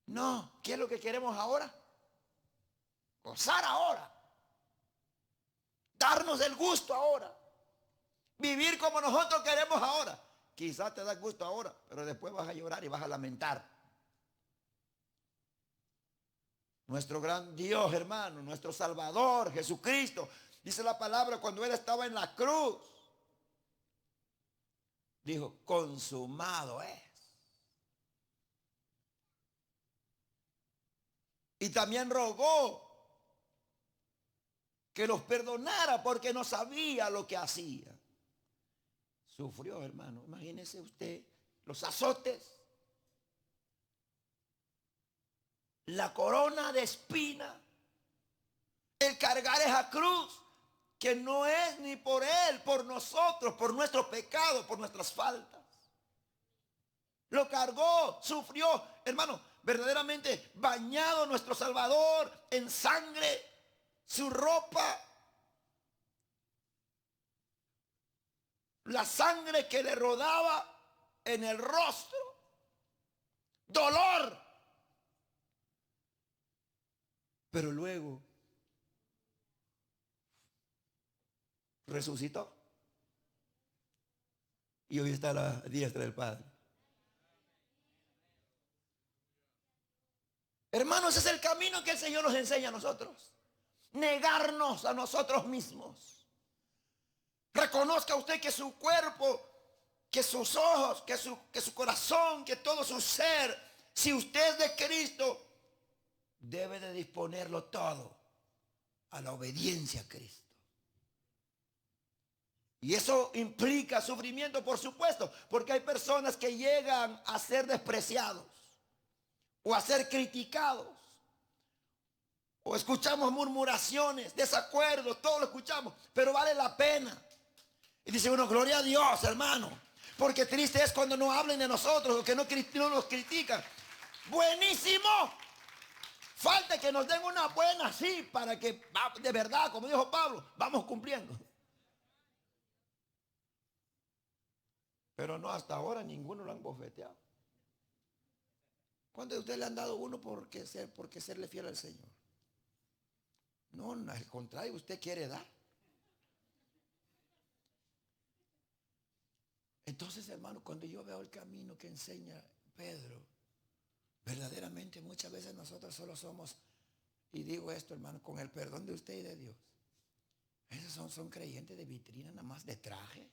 S1: No, ¿qué es lo que queremos ahora? Gozar ahora. Darnos el gusto ahora. Vivir como nosotros queremos ahora. Quizás te da gusto ahora, pero después vas a llorar y vas a lamentar. Nuestro gran Dios, hermano, nuestro Salvador, Jesucristo, dice la palabra, cuando Él estaba en la cruz, dijo, consumado es. Y también rogó que los perdonara porque no sabía lo que hacía. Sufrió, hermano. Imagínese usted los azotes, la corona de espina, el cargar esa cruz, que no es ni por Él, por nosotros, por nuestros pecados, por nuestras faltas. Lo cargó, sufrió, hermano, verdaderamente bañado nuestro Salvador en sangre, su ropa, la sangre que le rodaba en el rostro, dolor. Pero luego resucitó y hoy está a la diestra del Padre. Hermanos, ese es el camino que el Señor nos enseña a nosotros. Negarnos a nosotros mismos. Reconozca usted que su cuerpo, que sus ojos, que su corazón, que todo su ser, si usted es de Cristo, debe de disponerlo todo a la obediencia a Cristo. Y eso implica sufrimiento, por supuesto, porque hay personas que llegan a ser despreciados o a ser criticados. O escuchamos murmuraciones, desacuerdos, todo lo escuchamos, pero vale la pena. Y dice uno, gloria a Dios, hermano. Porque triste es cuando no hablen de nosotros o que no nos critican. Buenísimo. Falta que nos den una buena sí para que de verdad, como dijo Pablo, vamos cumpliendo. Pero no, hasta ahora ninguno lo han bofeteado. ¿Cuántos de ustedes le han dado uno porque serle fiel al Señor? No, al contrario, usted quiere dar. Entonces, hermano, cuando yo veo el camino que enseña Pedro, verdaderamente muchas veces nosotros solo somos, y digo esto, hermano, con el perdón de usted y de Dios, esos son creyentes de vitrina, nada más de traje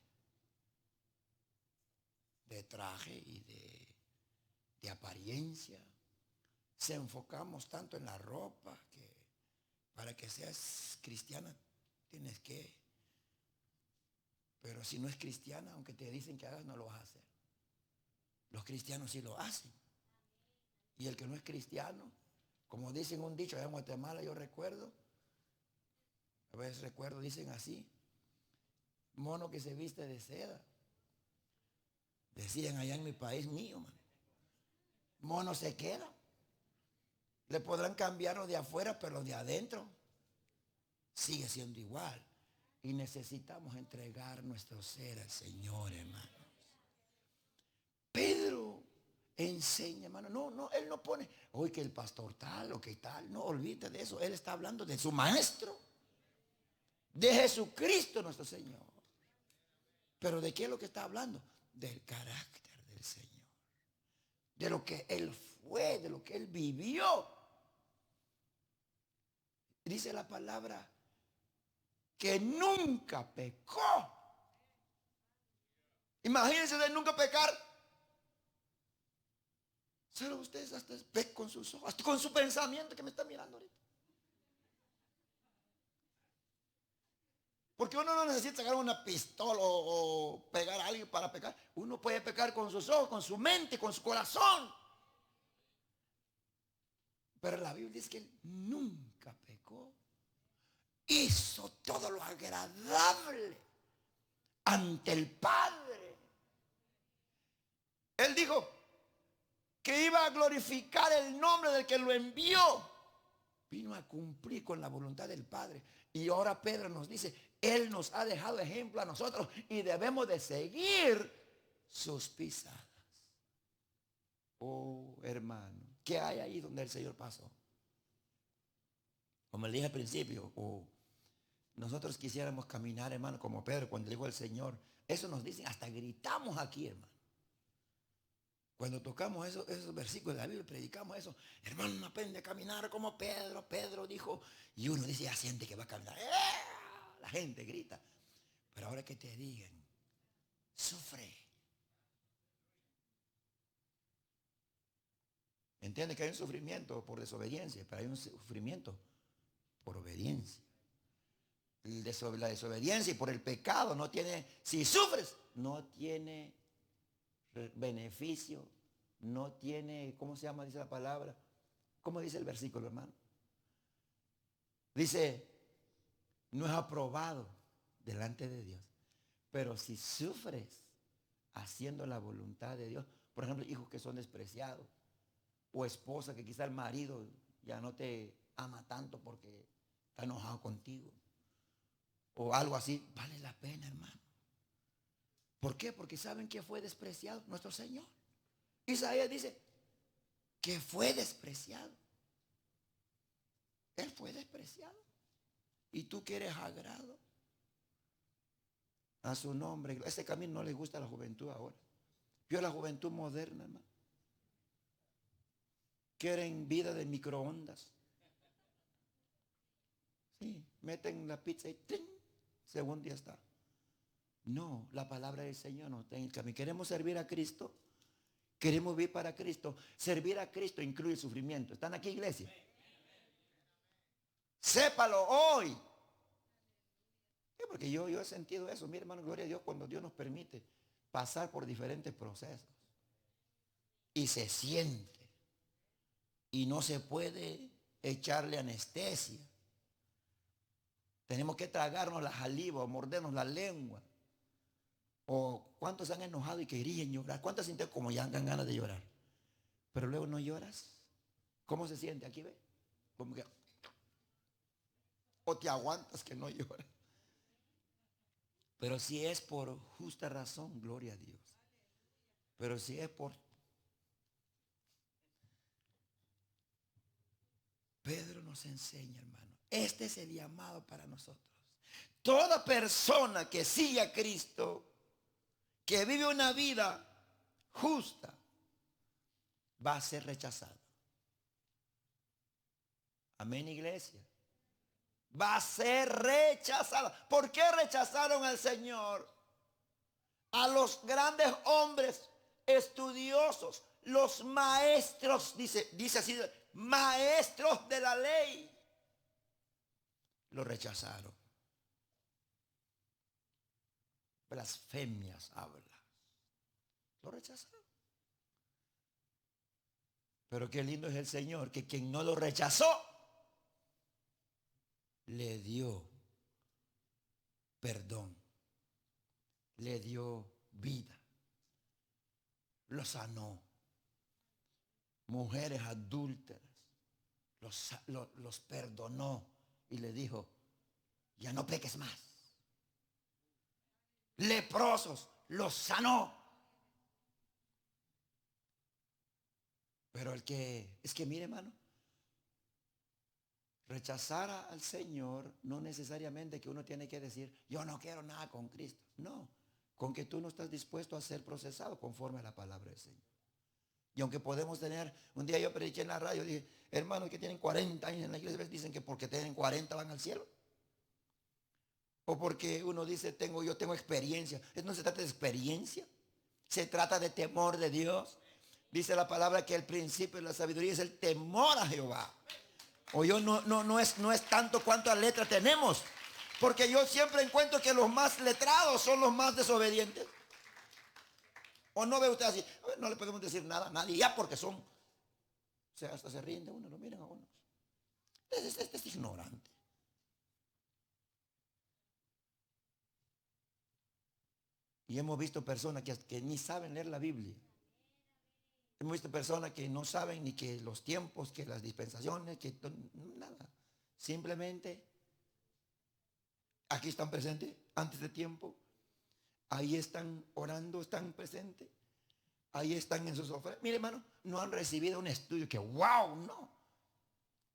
S1: y de apariencia. Se enfocamos tanto en la ropa que para que seas cristiana tienes que, pero si no es cristiana, aunque te dicen que hagas, no lo vas a hacer. Los cristianos sí lo hacen. Y el que no es cristiano, como dicen un dicho allá en Guatemala, yo recuerdo, a veces recuerdo, dicen así, mono que se viste de seda. Decían allá en mi país mío, man. Mono se queda. Le podrán cambiar lo de afuera, pero lo de adentro sigue siendo igual. Y necesitamos entregar nuestro ser al Señor, hermanos. Pedro enseña, hermano. No, él no pone, hoy que el pastor tal o que tal. No, olvídate de eso. Él está hablando de su maestro, de Jesucristo nuestro Señor. Pero ¿de qué es lo que está hablando? Del carácter del Señor. De lo que Él fue, de lo que Él vivió. Dice la palabra que nunca pecó. Imagínense de nunca pecar. Solo ustedes hasta ve con sus ojos, hasta con su pensamiento que me está mirando ahorita. Porque uno no necesita sacar una pistola o pegar a alguien para pecar. Uno puede pecar con sus ojos, con su mente, con su corazón. Pero la Biblia dice que él nunca pecó. Hizo todo lo agradable ante el Padre. Él dijo que iba a glorificar el nombre del que lo envió. Vino a cumplir con la voluntad del Padre. Y ahora Pedro nos dice, Él nos ha dejado ejemplo a nosotros y debemos de seguir sus pisadas. Oh, hermano, ¿qué hay ahí donde el Señor pasó? Como le dije al principio, nosotros quisiéramos caminar, hermano, como Pedro cuando dijo al Señor. Eso nos dicen, hasta gritamos aquí, hermano. Cuando tocamos esos versículos de la Biblia, predicamos eso. Hermano, no aprende a caminar como Pedro. Pedro dijo, y uno dice, ya siente que va a caminar. La gente grita. Pero ahora que te digan, sufre. Entiende que hay un sufrimiento por desobediencia, pero hay un sufrimiento por obediencia. La desobediencia y por el pecado no tiene, si sufres, no tiene beneficio, no tiene, ¿cómo se llama? Dice la palabra. ¿Cómo dice el versículo, hermano? Dice, no es aprobado delante de Dios. Pero si sufres haciendo la voluntad de Dios, por ejemplo, hijos que son despreciados, o esposa que quizá el marido ya no te ama tanto porque está enojado contigo, o algo así, vale la pena, hermano. ¿Por qué? Porque saben que fue despreciado nuestro Señor. Isaías dice que fue despreciado. Él fue despreciado. Y tú quieres agrado a su nombre. Ese camino no le gusta a la juventud ahora. Vio la juventud moderna, hermano. Quieren vida de microondas. Sí, meten la pizza y ¡ting! Segundo día está. No, la palabra del Señor no está en el camino. Queremos servir a Cristo. Queremos vivir para Cristo. Servir a Cristo incluye sufrimiento. ¿Están aquí, iglesia? Sépalo hoy. Sí, porque yo he sentido eso. Mi hermano, gloria a Dios, cuando Dios nos permite pasar por diferentes procesos. Y se siente. Y no se puede echarle anestesia. Tenemos que tragarnos la saliva o mordernos la lengua O cuántos se han enojado y querían llorar. ¿Cuántos sienten como ya dan ganas de llorar? Pero luego no lloras. ¿Cómo se siente? Aquí ve. Como que, o te aguantas que no lloras. Pero si es por justa razón, gloria a Dios. Pero si es por... Pedro nos enseña, hermano. Este es el llamado para nosotros. Toda persona que sigue a Cristo, que vive una vida justa, va a ser rechazada. Amén, iglesia. Va a ser rechazada. ¿Por qué rechazaron al Señor? A los grandes hombres estudiosos, los maestros, dice así, maestros de la ley, lo rechazaron. Blasfemias habla. Lo rechazaron. Pero qué lindo es el Señor, que quien no lo rechazó, le dio perdón, le dio vida, lo sanó. Mujeres adúlteras, los perdonó y le dijo, ya no peques más. Leprosos, los sanó. Pero es que mire, hermano, rechazar al Señor no necesariamente que uno tiene que decir, yo no quiero nada con Cristo. No, con que tú no estás dispuesto a ser procesado conforme a la palabra del Señor. Y aunque podemos tener, un día yo prediqué en la radio, dije, hermanos que tienen 40 años en la iglesia, dicen que porque tienen 40 van al cielo. O porque uno dice, yo tengo experiencia. No se trata de experiencia, se trata de temor de Dios. Dice la palabra que el principio de la sabiduría es el temor a Jehová. O yo no es tanto cuántas letras tenemos. Porque yo siempre encuentro que los más letrados son los más desobedientes. ¿O no ve usted así? No le podemos decir nada a nadie ya porque son. O sea, hasta se ríen de uno, lo miran a uno. Este es ignorante. Y hemos visto personas que ni saben leer la Biblia. Hemos visto personas que no saben ni que los tiempos, que las dispensaciones, que nada. Simplemente aquí están presentes antes de tiempo. Ahí están orando, están presentes. Ahí están en sus ofrendas. Mire, hermano, no han recibido un estudio que wow, no.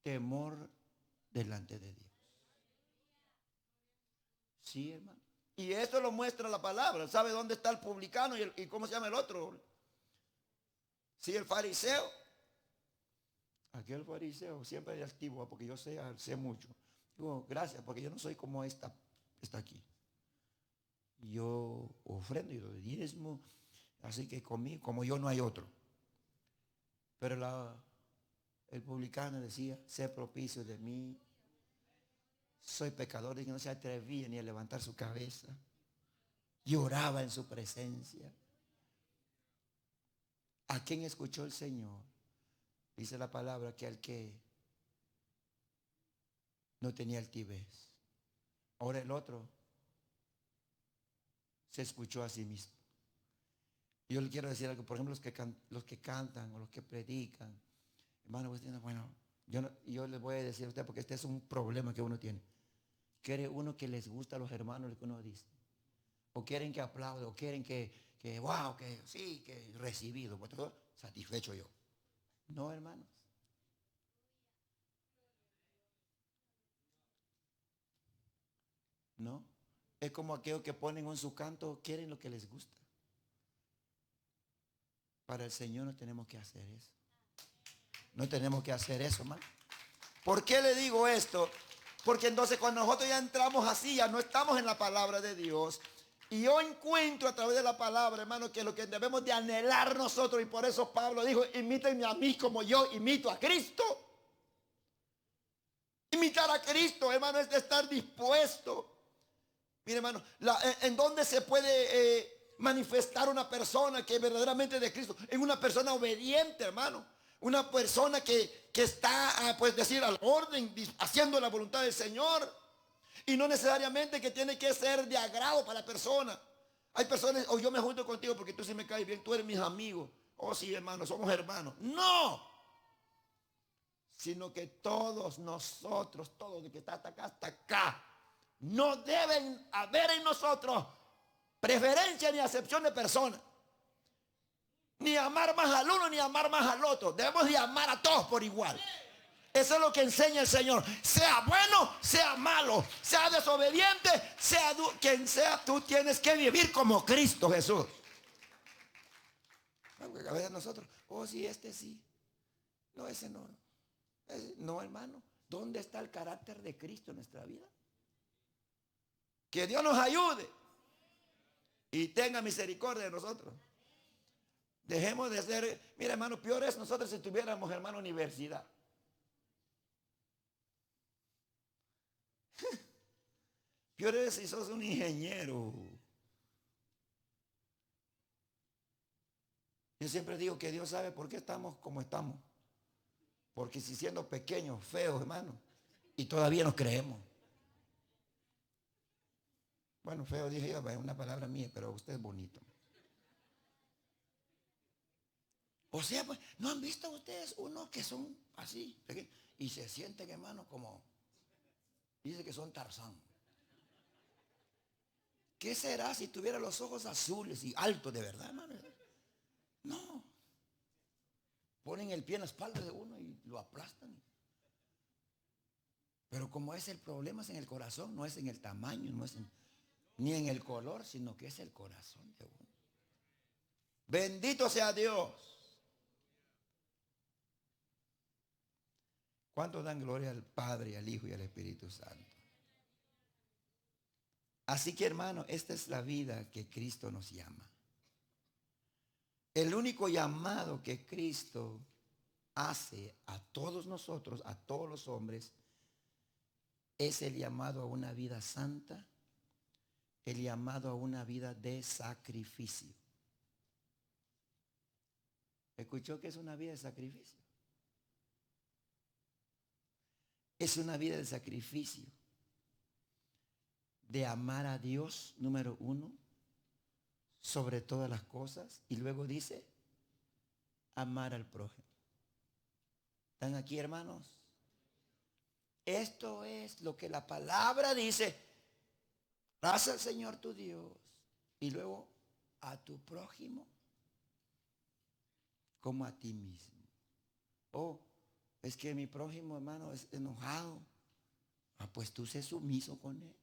S1: Temor delante de Dios. Sí, hermano. Y esto lo muestra la palabra. ¿Sabe dónde está el publicano y cómo se llama el otro? Sí, el fariseo. Aquel fariseo siempre es activo porque yo sé mucho. Digo, gracias, porque yo no soy como esta está aquí. Yo ofrendo y doy diezmo, así que conmigo, como yo no hay otro. Pero el publicano decía, sé propicio de mí. Soy pecador, y que no se atrevía ni a levantar su cabeza. Lloraba en su presencia. ¿A quién escuchó el Señor? Dice la palabra que al que no tenía altivez. Ahora el otro se escuchó a sí mismo. Yo le quiero decir algo, por ejemplo, los que cantan o los que predican. Hermano, bueno, yo les voy a decir a usted porque este es un problema que uno tiene. Quiere uno que les gusta a los hermanos lo que uno dice. O quieren que aplaude, o quieren que wow, que sí, que recibido. Pues, satisfecho yo. No, hermanos. No. Es como aquellos que ponen en su canto, quieren lo que les gusta. Para el Señor no tenemos que hacer eso. No tenemos que hacer eso, hermano. ¿Por qué le digo esto? Porque entonces cuando nosotros ya entramos así, ya no estamos en la palabra de Dios. Y yo encuentro a través de la palabra, hermano, que lo que debemos de anhelar nosotros, y por eso Pablo dijo, imítenme a mí como yo imito a Cristo. Imitar a Cristo, hermano, es de estar dispuesto. Mire, hermano, en dónde se puede manifestar una persona que verdaderamente es de Cristo, en una persona obediente, hermano. Una persona que está, pues decir, al orden, haciendo la voluntad del Señor. Y no necesariamente que tiene que ser de agrado para la persona. Hay personas, o yo me junto contigo porque tú sí me caes bien, tú eres mis amigos. Oh sí, hermano, somos hermanos. No, sino que todos nosotros, todos de que está hasta acá, no deben haber en nosotros preferencia ni acepción de personas. Ni amar más al uno ni amar más al otro. Debemos de amar a todos por igual. Eso es lo que enseña el Señor. Sea bueno, sea malo, sea desobediente, sea quien sea, tú tienes que vivir como Cristo Jesús. A veces nosotros, oh sí, este sí. No, ese no. No, hermano. ¿Dónde está el carácter de Cristo en nuestra vida? Que Dios nos ayude y tenga misericordia de nosotros. Dejemos de ser, mira hermano, peor es nosotros si tuviéramos, hermano, universidad. Peor es si sos un ingeniero. Yo siempre digo que Dios sabe por qué estamos como estamos. Porque si siendo pequeños, feos, hermano, y todavía nos creemos. Bueno, feo dije yo, es una palabra mía, pero usted es bonito. O sea, pues, ¿no han visto ustedes unos que son así? Y se sienten, hermano, como, dice que son Tarzán. ¿Qué será si tuviera los ojos azules y altos de verdad, hermano? No. Ponen el pie en la espalda de uno y lo aplastan. Pero como es el problema es en el corazón, no es en el tamaño, no es ni en el color, sino que es el corazón de uno. Bendito sea Dios. ¿Cuántos dan gloria al Padre, al Hijo y al Espíritu Santo? Así que hermano, esta es la vida que Cristo nos llama. El único llamado que Cristo hace a todos nosotros, a todos los hombres, es el llamado a una vida santa, el llamado a una vida de sacrificio. ¿Escuchó que es una vida de sacrificio? Es una vida de sacrificio, de amar a Dios, número uno, sobre todas las cosas, y luego dice, amar al prójimo. ¿Están aquí, hermanos? Esto es lo que la palabra dice. Haz al Señor tu Dios y luego a tu prójimo como a ti mismo. Oh, es que mi prójimo, hermano, es enojado. Ah, pues tú sé sumiso con él.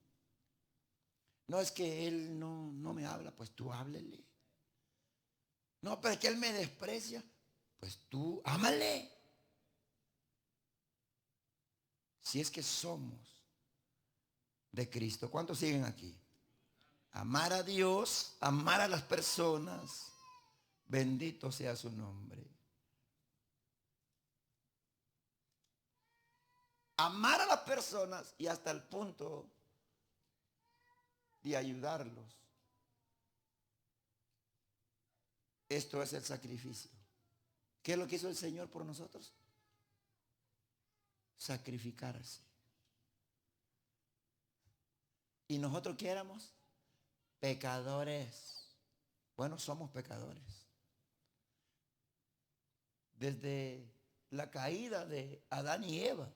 S1: No, es que él no me habla, pues tú háblele. No, pero es que él me desprecia, pues tú ámale. Si es que somos de Cristo. ¿Cuántos siguen aquí? Amar a Dios, amar a las personas. Bendito sea su nombre. Amar a las personas y hasta el punto de ayudarlos. Esto es el sacrificio. ¿Qué es lo que hizo el Señor por nosotros? Sacrificarse. ¿Y nosotros qué éramos? Pecadores. Bueno, somos pecadores. Desde la caída de Adán y Eva,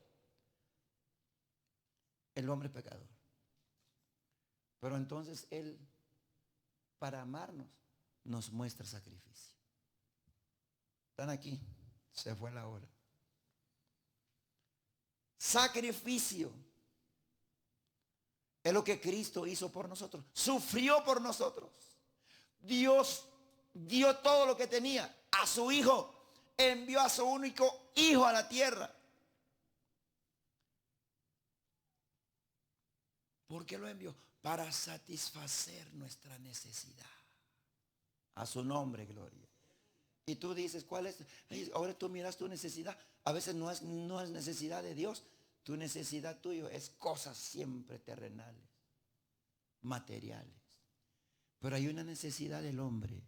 S1: el hombre es pecador. Pero entonces Él, para amarnos, nos muestra sacrificio. ¿Están aquí? Se fue la hora. Sacrificio es lo que Cristo hizo por nosotros. Sufrió por nosotros. Dios dio todo lo que tenía a su Hijo. Envió a su único Hijo a la tierra. ¿Por qué lo envió? Para satisfacer nuestra necesidad. A su nombre, gloria. Y tú dices, ¿cuál es? Ahora tú miras tu necesidad. A veces no es necesidad de Dios. Tu necesidad tuya es cosas siempre terrenales, materiales. Pero hay una necesidad del hombre,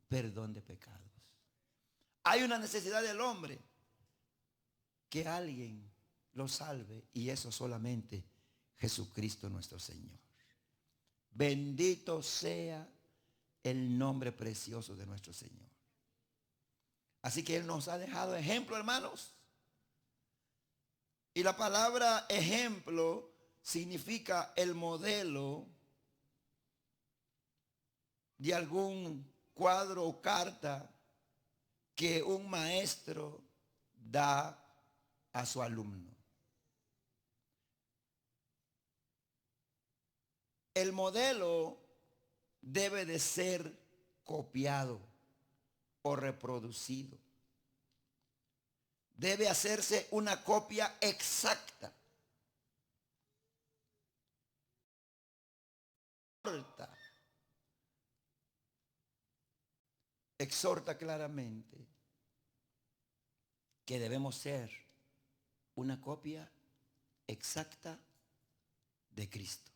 S1: perdón de pecados. Hay una necesidad del hombre, que alguien lo salve, y eso solamente Jesucristo nuestro Señor. Bendito sea el nombre precioso de nuestro Señor. Así que Él nos ha dejado ejemplo, hermanos. Y la palabra ejemplo significa el modelo de algún cuadro o carta que un maestro da a su alumno. El modelo debe de ser copiado o reproducido. Debe hacerse una copia exacta. Exhorta claramente que debemos ser una copia exacta de Cristo.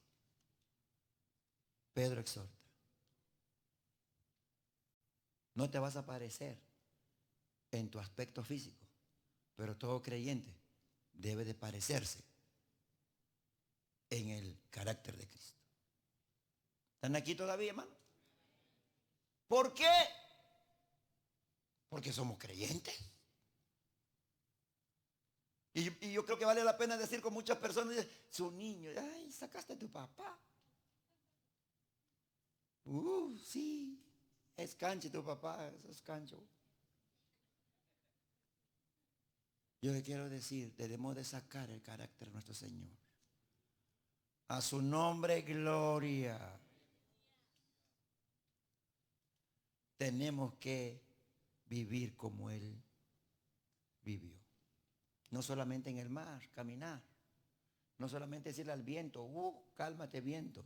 S1: Pedro exhorta. No te vas a parecer en tu aspecto físico, pero todo creyente debe de parecerse en el carácter de Cristo. ¿Están aquí todavía, hermano? ¿Por qué? Porque somos creyentes. Y yo creo que vale la pena decir con muchas personas, su niño, ay, sacaste a tu papá. Sí, es cancho tu papá, eso es cancho. Yo le quiero decir, debemos de sacar el carácter de nuestro Señor. A su nombre, gloria. Tenemos que vivir como Él vivió. No solamente en el mar, caminar. No solamente decirle al viento, cálmate viento.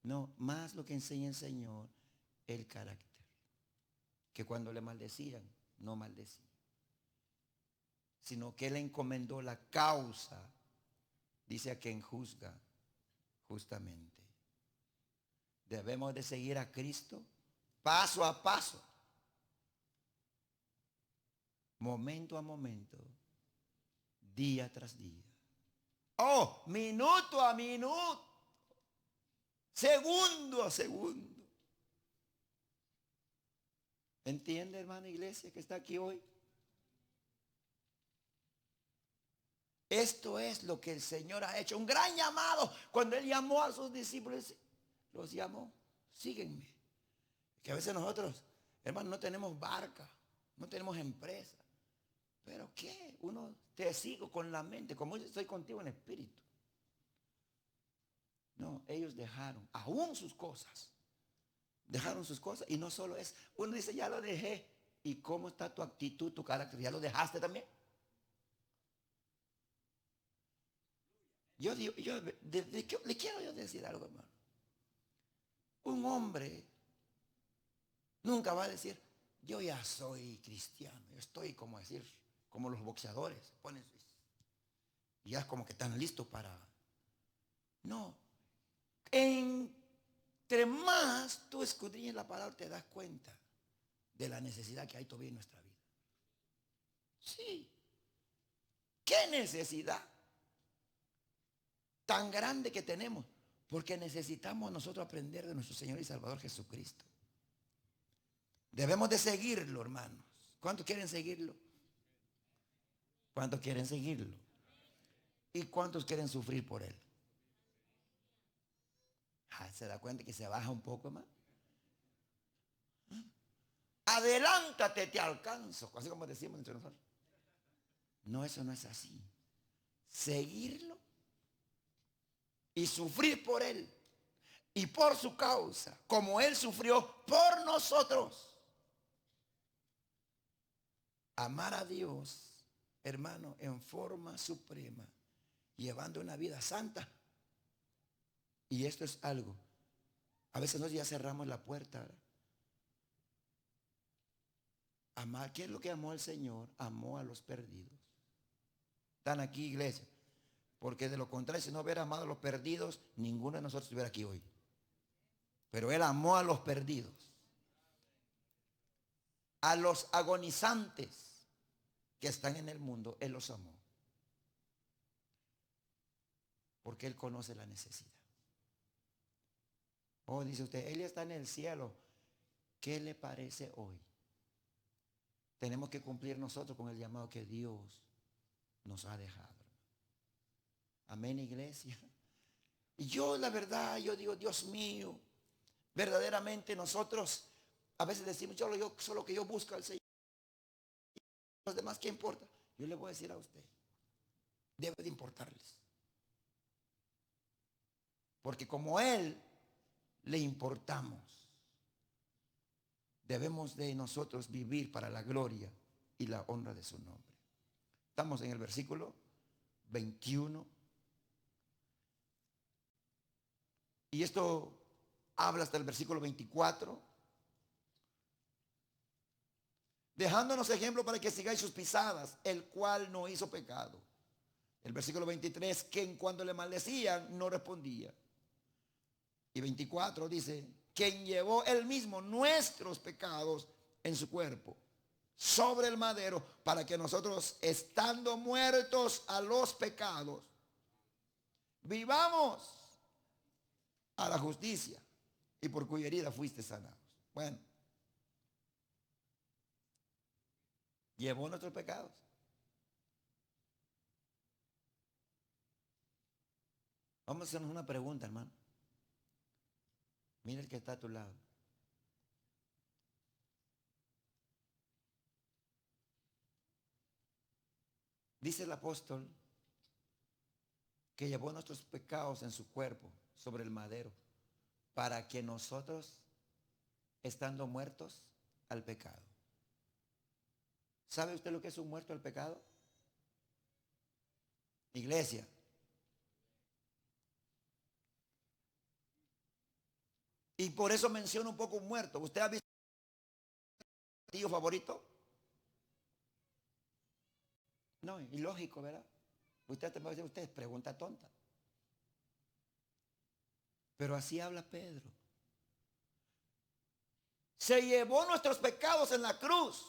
S1: No, más lo que enseña el Señor, el carácter. Que cuando le maldecían, no maldecía. Sino que Él encomendó la causa, dice a quien juzga justamente. Debemos de seguir a Cristo paso a paso, momento a momento, día tras día. Minuto a minuto, segundo a segundo. ¿Entiende, hermana iglesia que está aquí hoy? Esto es lo que el Señor ha hecho. Un gran llamado. Cuando Él llamó a sus discípulos, los llamó, síguenme. Que a veces nosotros, hermanos, no tenemos barca, no tenemos empresa. ¿Pero qué? Uno te sigo con la mente, como yo estoy contigo en espíritu. No, ellos dejaron aún sus cosas. Dejaron sus cosas y no solo es, uno dice, ya lo dejé. ¿Y cómo está tu actitud, tu carácter? ¿Ya lo dejaste también? Yo digo, le quiero yo decir algo, hermano. Un hombre nunca va a decir, yo ya soy cristiano, yo estoy como decir, como los boxeadores, ponen y ya es como que están listos para. No. Entre más tú escudriñas la palabra, te das cuenta de la necesidad que hay todavía en nuestra vida. Sí. ¿Qué necesidad tan grande que tenemos? Porque necesitamos nosotros aprender de nuestro Señor y Salvador Jesucristo. Debemos de seguirlo, hermanos. ¿Cuántos quieren seguirlo? ¿Cuántos quieren seguirlo? ¿Y cuántos quieren sufrir por él? ¿Se da cuenta que se baja un poco más? Adelántate, te alcanzo. Así como decimos entre nosotros. No, eso no es así. Seguirlo y sufrir por él y por su causa, como él sufrió por nosotros. Amar a Dios, hermano, en forma suprema, llevando una vida santa. Y esto es algo. A veces nosotros ya cerramos la puerta. Amar, ¿qué es lo que amó el Señor? Amó a los perdidos. Están aquí, iglesia. Porque de lo contrario, si no hubiera amado a los perdidos, ninguno de nosotros estuviera aquí hoy. Pero Él amó a los perdidos. A los agonizantes que están en el mundo, Él los amó. Porque Él conoce la necesidad. Dice usted, Él está en el cielo. ¿Qué le parece hoy? Tenemos que cumplir nosotros con el llamado que Dios nos ha dejado. Amén, iglesia. Y yo, la verdad, yo digo, Dios mío, verdaderamente nosotros a veces decimos, yo solo que yo busco al Señor. Los demás, ¿qué importa? Yo le voy a decir a usted, debe de importarles. Porque como Él le importamos, debemos de nosotros vivir para la gloria y la honra de su nombre. Estamos en el versículo 21. Y esto habla hasta el versículo 24. Dejándonos ejemplo para que sigáis sus pisadas, el cual no hizo pecado. El versículo 23, que en cuando le maldecían, no respondía. Y 24 dice, quien llevó él mismo nuestros pecados en su cuerpo, sobre el madero, para que nosotros, estando muertos a los pecados, vivamos a la justicia, y por cuya herida fuiste sanados. Bueno, llevó nuestros pecados. Vamos a hacernos una pregunta, hermano. Mira el que está a tu lado. Dice el apóstol que llevó nuestros pecados en su cuerpo sobre el madero, para que nosotros, estando muertos al pecado. ¿Sabe usted lo que es un muerto al pecado? Iglesia. Y por eso menciono un poco un muerto. ¿Usted ha visto su platillo favorito? No, ilógico, ¿verdad? Usted va a decir, usted es pregunta tonta. Pero así habla Pedro. Se llevó nuestros pecados en la cruz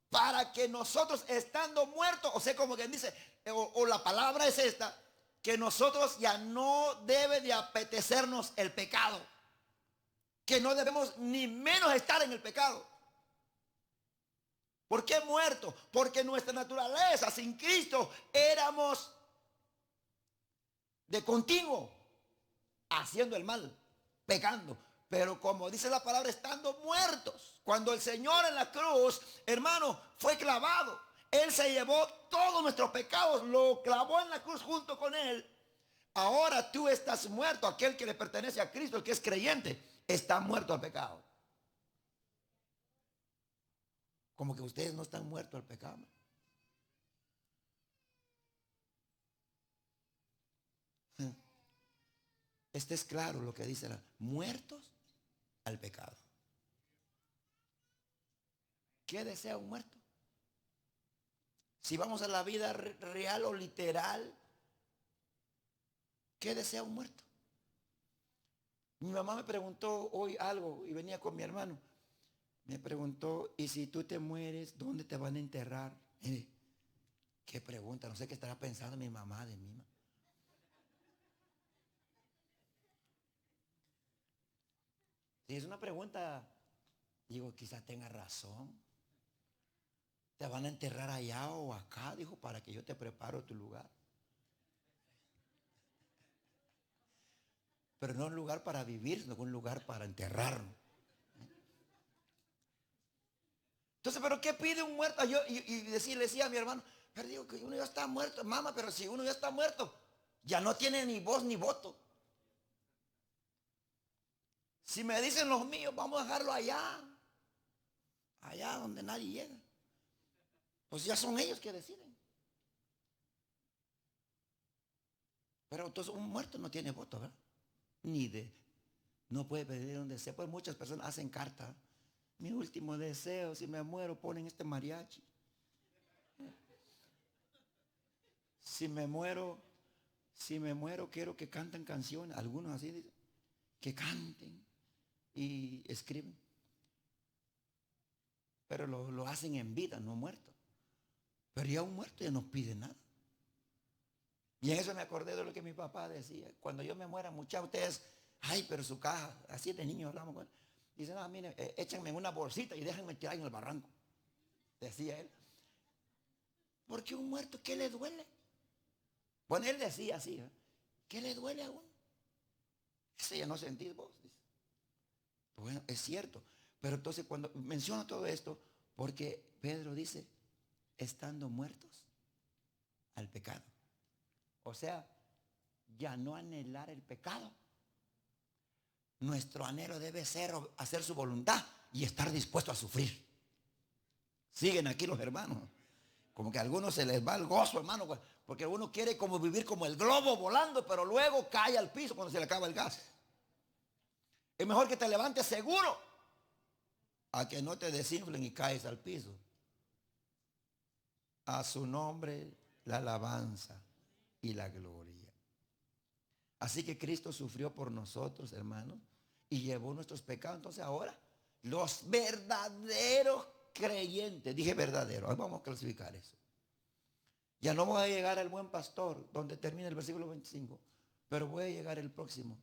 S1: para que nosotros, estando muertos, o sea, como quien dice, o la palabra es esta, que nosotros ya no debe de apetecernos el pecado, que no debemos ni menos estar en el pecado. ¿Por qué muerto? Porque nuestra naturaleza sin Cristo éramos de continuo haciendo el mal, pecando. Pero como dice la palabra, estando muertos. Cuando el Señor en la cruz, hermano, fue clavado, Él se llevó todos nuestros pecados, lo clavó en la cruz junto con Él. Ahora tú estás muerto. Aquel que le pertenece a Cristo, el que es creyente, está muerto al pecado. Como que ustedes no están muertos al pecado. Este es claro lo que dice muertos al pecado. ¿Qué desea un muerto? Si vamos a la vida real o literal, ¿qué desea un muerto? Mi mamá me preguntó hoy algo y venía con mi hermano. Me preguntó, ¿y si tú te mueres, dónde te van a enterrar? ¿Qué pregunta? No sé qué estará pensando mi mamá de mí. Si es una pregunta, digo, quizás tenga razón. Te van a enterrar allá o acá, dijo, para que yo te preparo tu lugar. Pero no un lugar para vivir, sino un lugar para enterrarnos. Entonces, ¿pero qué pide un muerto? Y le decía a mi hermano, pero digo que uno ya está muerto, mamá, pero si uno ya está muerto, ya no tiene ni voz ni voto. Si me dicen los míos, vamos a dejarlo allá donde nadie llega. Pues ya son ellos que deciden. Pero entonces un muerto no tiene voto, ¿verdad? No puede pedir un deseo. Pues muchas personas hacen carta. Mi último deseo, si me muero, ponen este mariachi. Si me muero, quiero que canten canciones. Algunos así dicen, que canten y escriben. Pero lo hacen en vida, no muerto. Pero ya un muerto ya no pide nada. Y en eso me acordé de lo que mi papá decía. Cuando yo me muera, muchachos, ustedes, ay, pero su caja, así de niños hablamos con él. Dice, no, mire, échenme en una bolsita y déjenme tirar en el barranco. Decía él. Porque un muerto, ¿qué le duele? Bueno, él decía así, ¿eh? ¿Qué le duele a uno? Ese ya no sentís vos, dice. Bueno, es cierto. Pero entonces cuando menciono todo esto, porque Pedro dice, estando muertos al pecado. O sea, ya no anhelar el pecado. Nuestro anhelo debe ser hacer su voluntad y estar dispuesto a sufrir. Siguen aquí los hermanos. Como que a algunos se les va el gozo, hermano, porque uno quiere como vivir como el globo volando, pero luego cae al piso cuando se le acaba el gas. Es mejor que te levantes seguro a que no te desinflen y caes al piso. A su nombre la alabanza y la gloria. Así que Cristo sufrió por nosotros, hermanos, y llevó nuestros pecados. Entonces ahora, los verdaderos creyentes, dije verdadero, hoy vamos a clasificar eso. Ya no voy a llegar al buen pastor, donde termina el versículo 25, pero voy a llegar el próximo.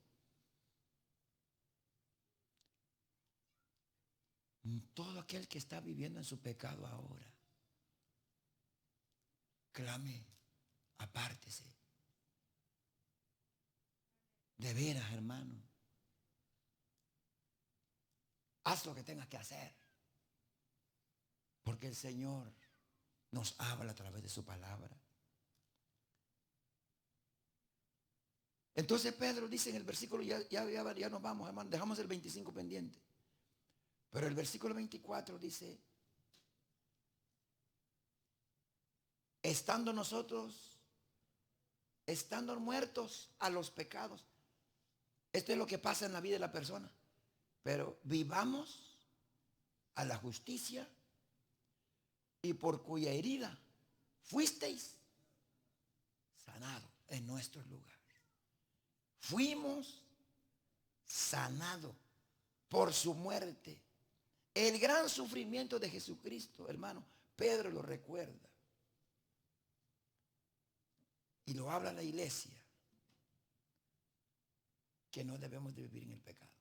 S1: Todo aquel que está viviendo en su pecado ahora, clame, apártese. De veras, hermano. Haz lo que tengas que hacer. Porque el Señor nos habla a través de su palabra. Entonces Pedro dice en el versículo, ya nos vamos, hermano, dejamos el 25 pendiente. Pero el versículo 24 dice, estando muertos a los pecados. Esto es lo que pasa en la vida de la persona. Pero vivamos a la justicia y por cuya herida fuisteis sanados en nuestro lugar. Fuimos sanados por su muerte. El gran sufrimiento de Jesucristo, hermano, Pedro lo recuerda. Y lo habla la iglesia, que no debemos de vivir en el pecado.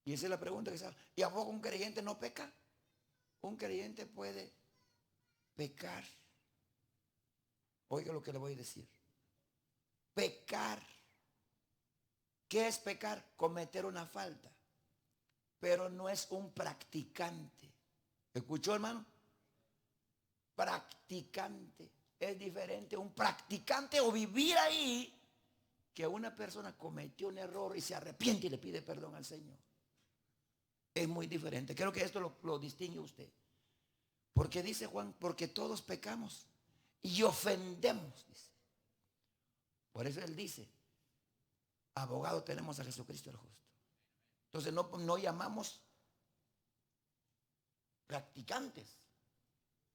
S1: Y esa es la pregunta que se hace. ¿Y a poco un creyente no peca? Un creyente puede pecar. Oiga lo que le voy a decir. Pecar. ¿Qué es pecar? Cometer una falta. Pero no es un practicante. ¿Escuchó, hermano? Practicante. Es diferente un practicante o vivir ahí que una persona cometió un error y se arrepiente y le pide perdón al Señor. Es muy diferente. Creo que esto lo distingue usted. Porque dice Juan, porque todos pecamos y ofendemos, dice. Por eso él dice, abogado tenemos a Jesucristo el justo. Entonces no llamamos practicantes,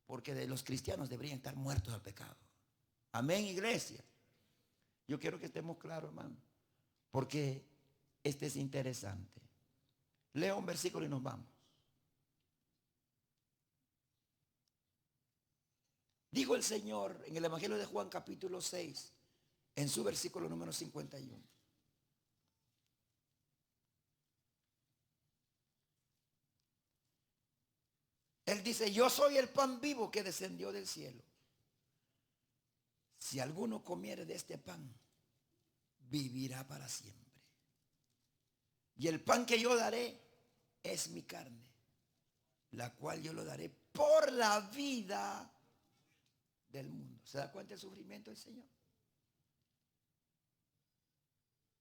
S1: porque de los cristianos deberían estar muertos al pecado. Amén, iglesia. Yo quiero que estemos claros, hermano, porque este es interesante. Leo un versículo y nos vamos. Dijo el Señor en el Evangelio de Juan capítulo 6, en su versículo número 51. Él dice, yo soy el pan vivo que descendió del cielo. Si alguno comiere de este pan, vivirá para siempre. Y el pan que yo daré es mi carne, la cual yo lo daré por la vida del mundo. ¿Se da cuenta del sufrimiento del Señor?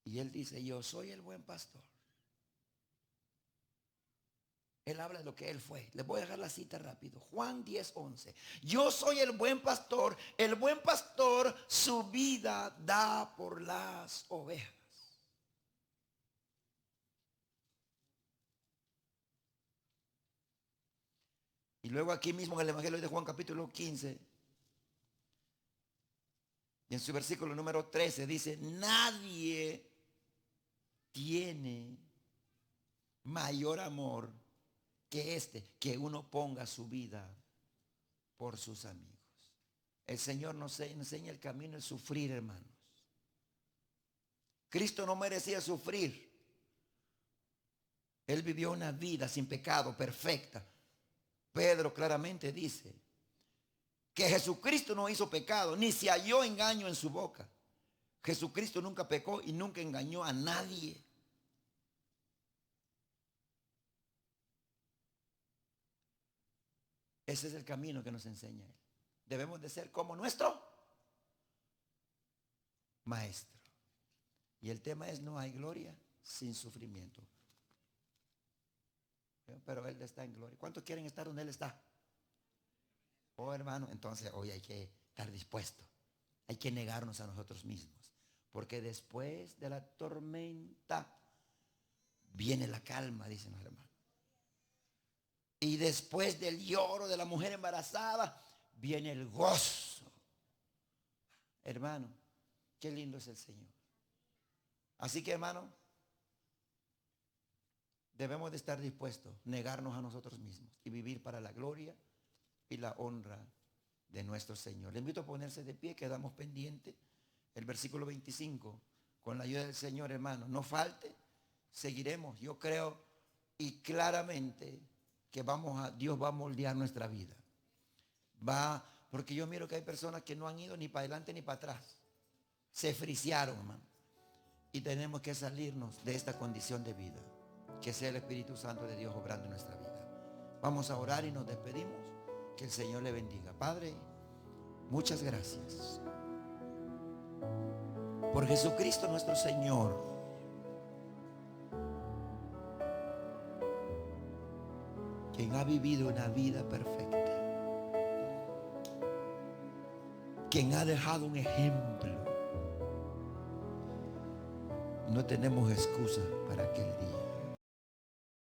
S1: Y él dice, yo soy el buen pastor. Él habla de lo que él fue. Les voy a dejar la cita rápido. Juan 10:11. Yo soy el buen pastor. El buen pastor su vida da por las ovejas. Y luego aquí mismo en el Evangelio de Juan capítulo 15, y en su versículo número 13 dice, nadie tiene mayor amor que que uno ponga su vida por sus amigos. El Señor nos enseña el camino de sufrir, hermanos. Cristo no merecía sufrir, Él vivió una vida sin pecado, perfecta. Pedro claramente dice que Jesucristo no hizo pecado, ni se halló engaño en su boca. Jesucristo nunca pecó y nunca engañó a nadie. Ese es el camino que nos enseña Él. Debemos de ser como nuestro Maestro. Y el tema es: no hay gloria sin sufrimiento. Pero Él está en gloria. ¿Cuántos quieren estar donde Él está? Oh, hermano, entonces hoy hay que estar dispuesto. Hay que negarnos a nosotros mismos. Porque después de la tormenta viene la calma, dicen los hermanos. Y después del lloro de la mujer embarazada viene el gozo. Hermano, qué lindo es el Señor. Así que, hermano, debemos de estar dispuestos, negarnos a nosotros mismos y vivir para la gloria y la honra de nuestro Señor. Le invito a ponerse de pie, quedamos pendientes. El versículo 25, con la ayuda del Señor, hermano, no falte, seguiremos. Yo creo y claramente que Dios va a moldear nuestra vida. Porque yo miro que hay personas que no han ido ni para adelante ni para atrás. Se frisearon, hermano. Y tenemos que salirnos de esta condición de vida. Que sea el Espíritu Santo de Dios obrando en nuestra vida. Vamos a orar y nos despedimos. Que el Señor le bendiga. Padre, muchas gracias por Jesucristo nuestro Señor, quien ha vivido una vida perfecta, quien ha dejado un ejemplo. No tenemos excusa para aquel día.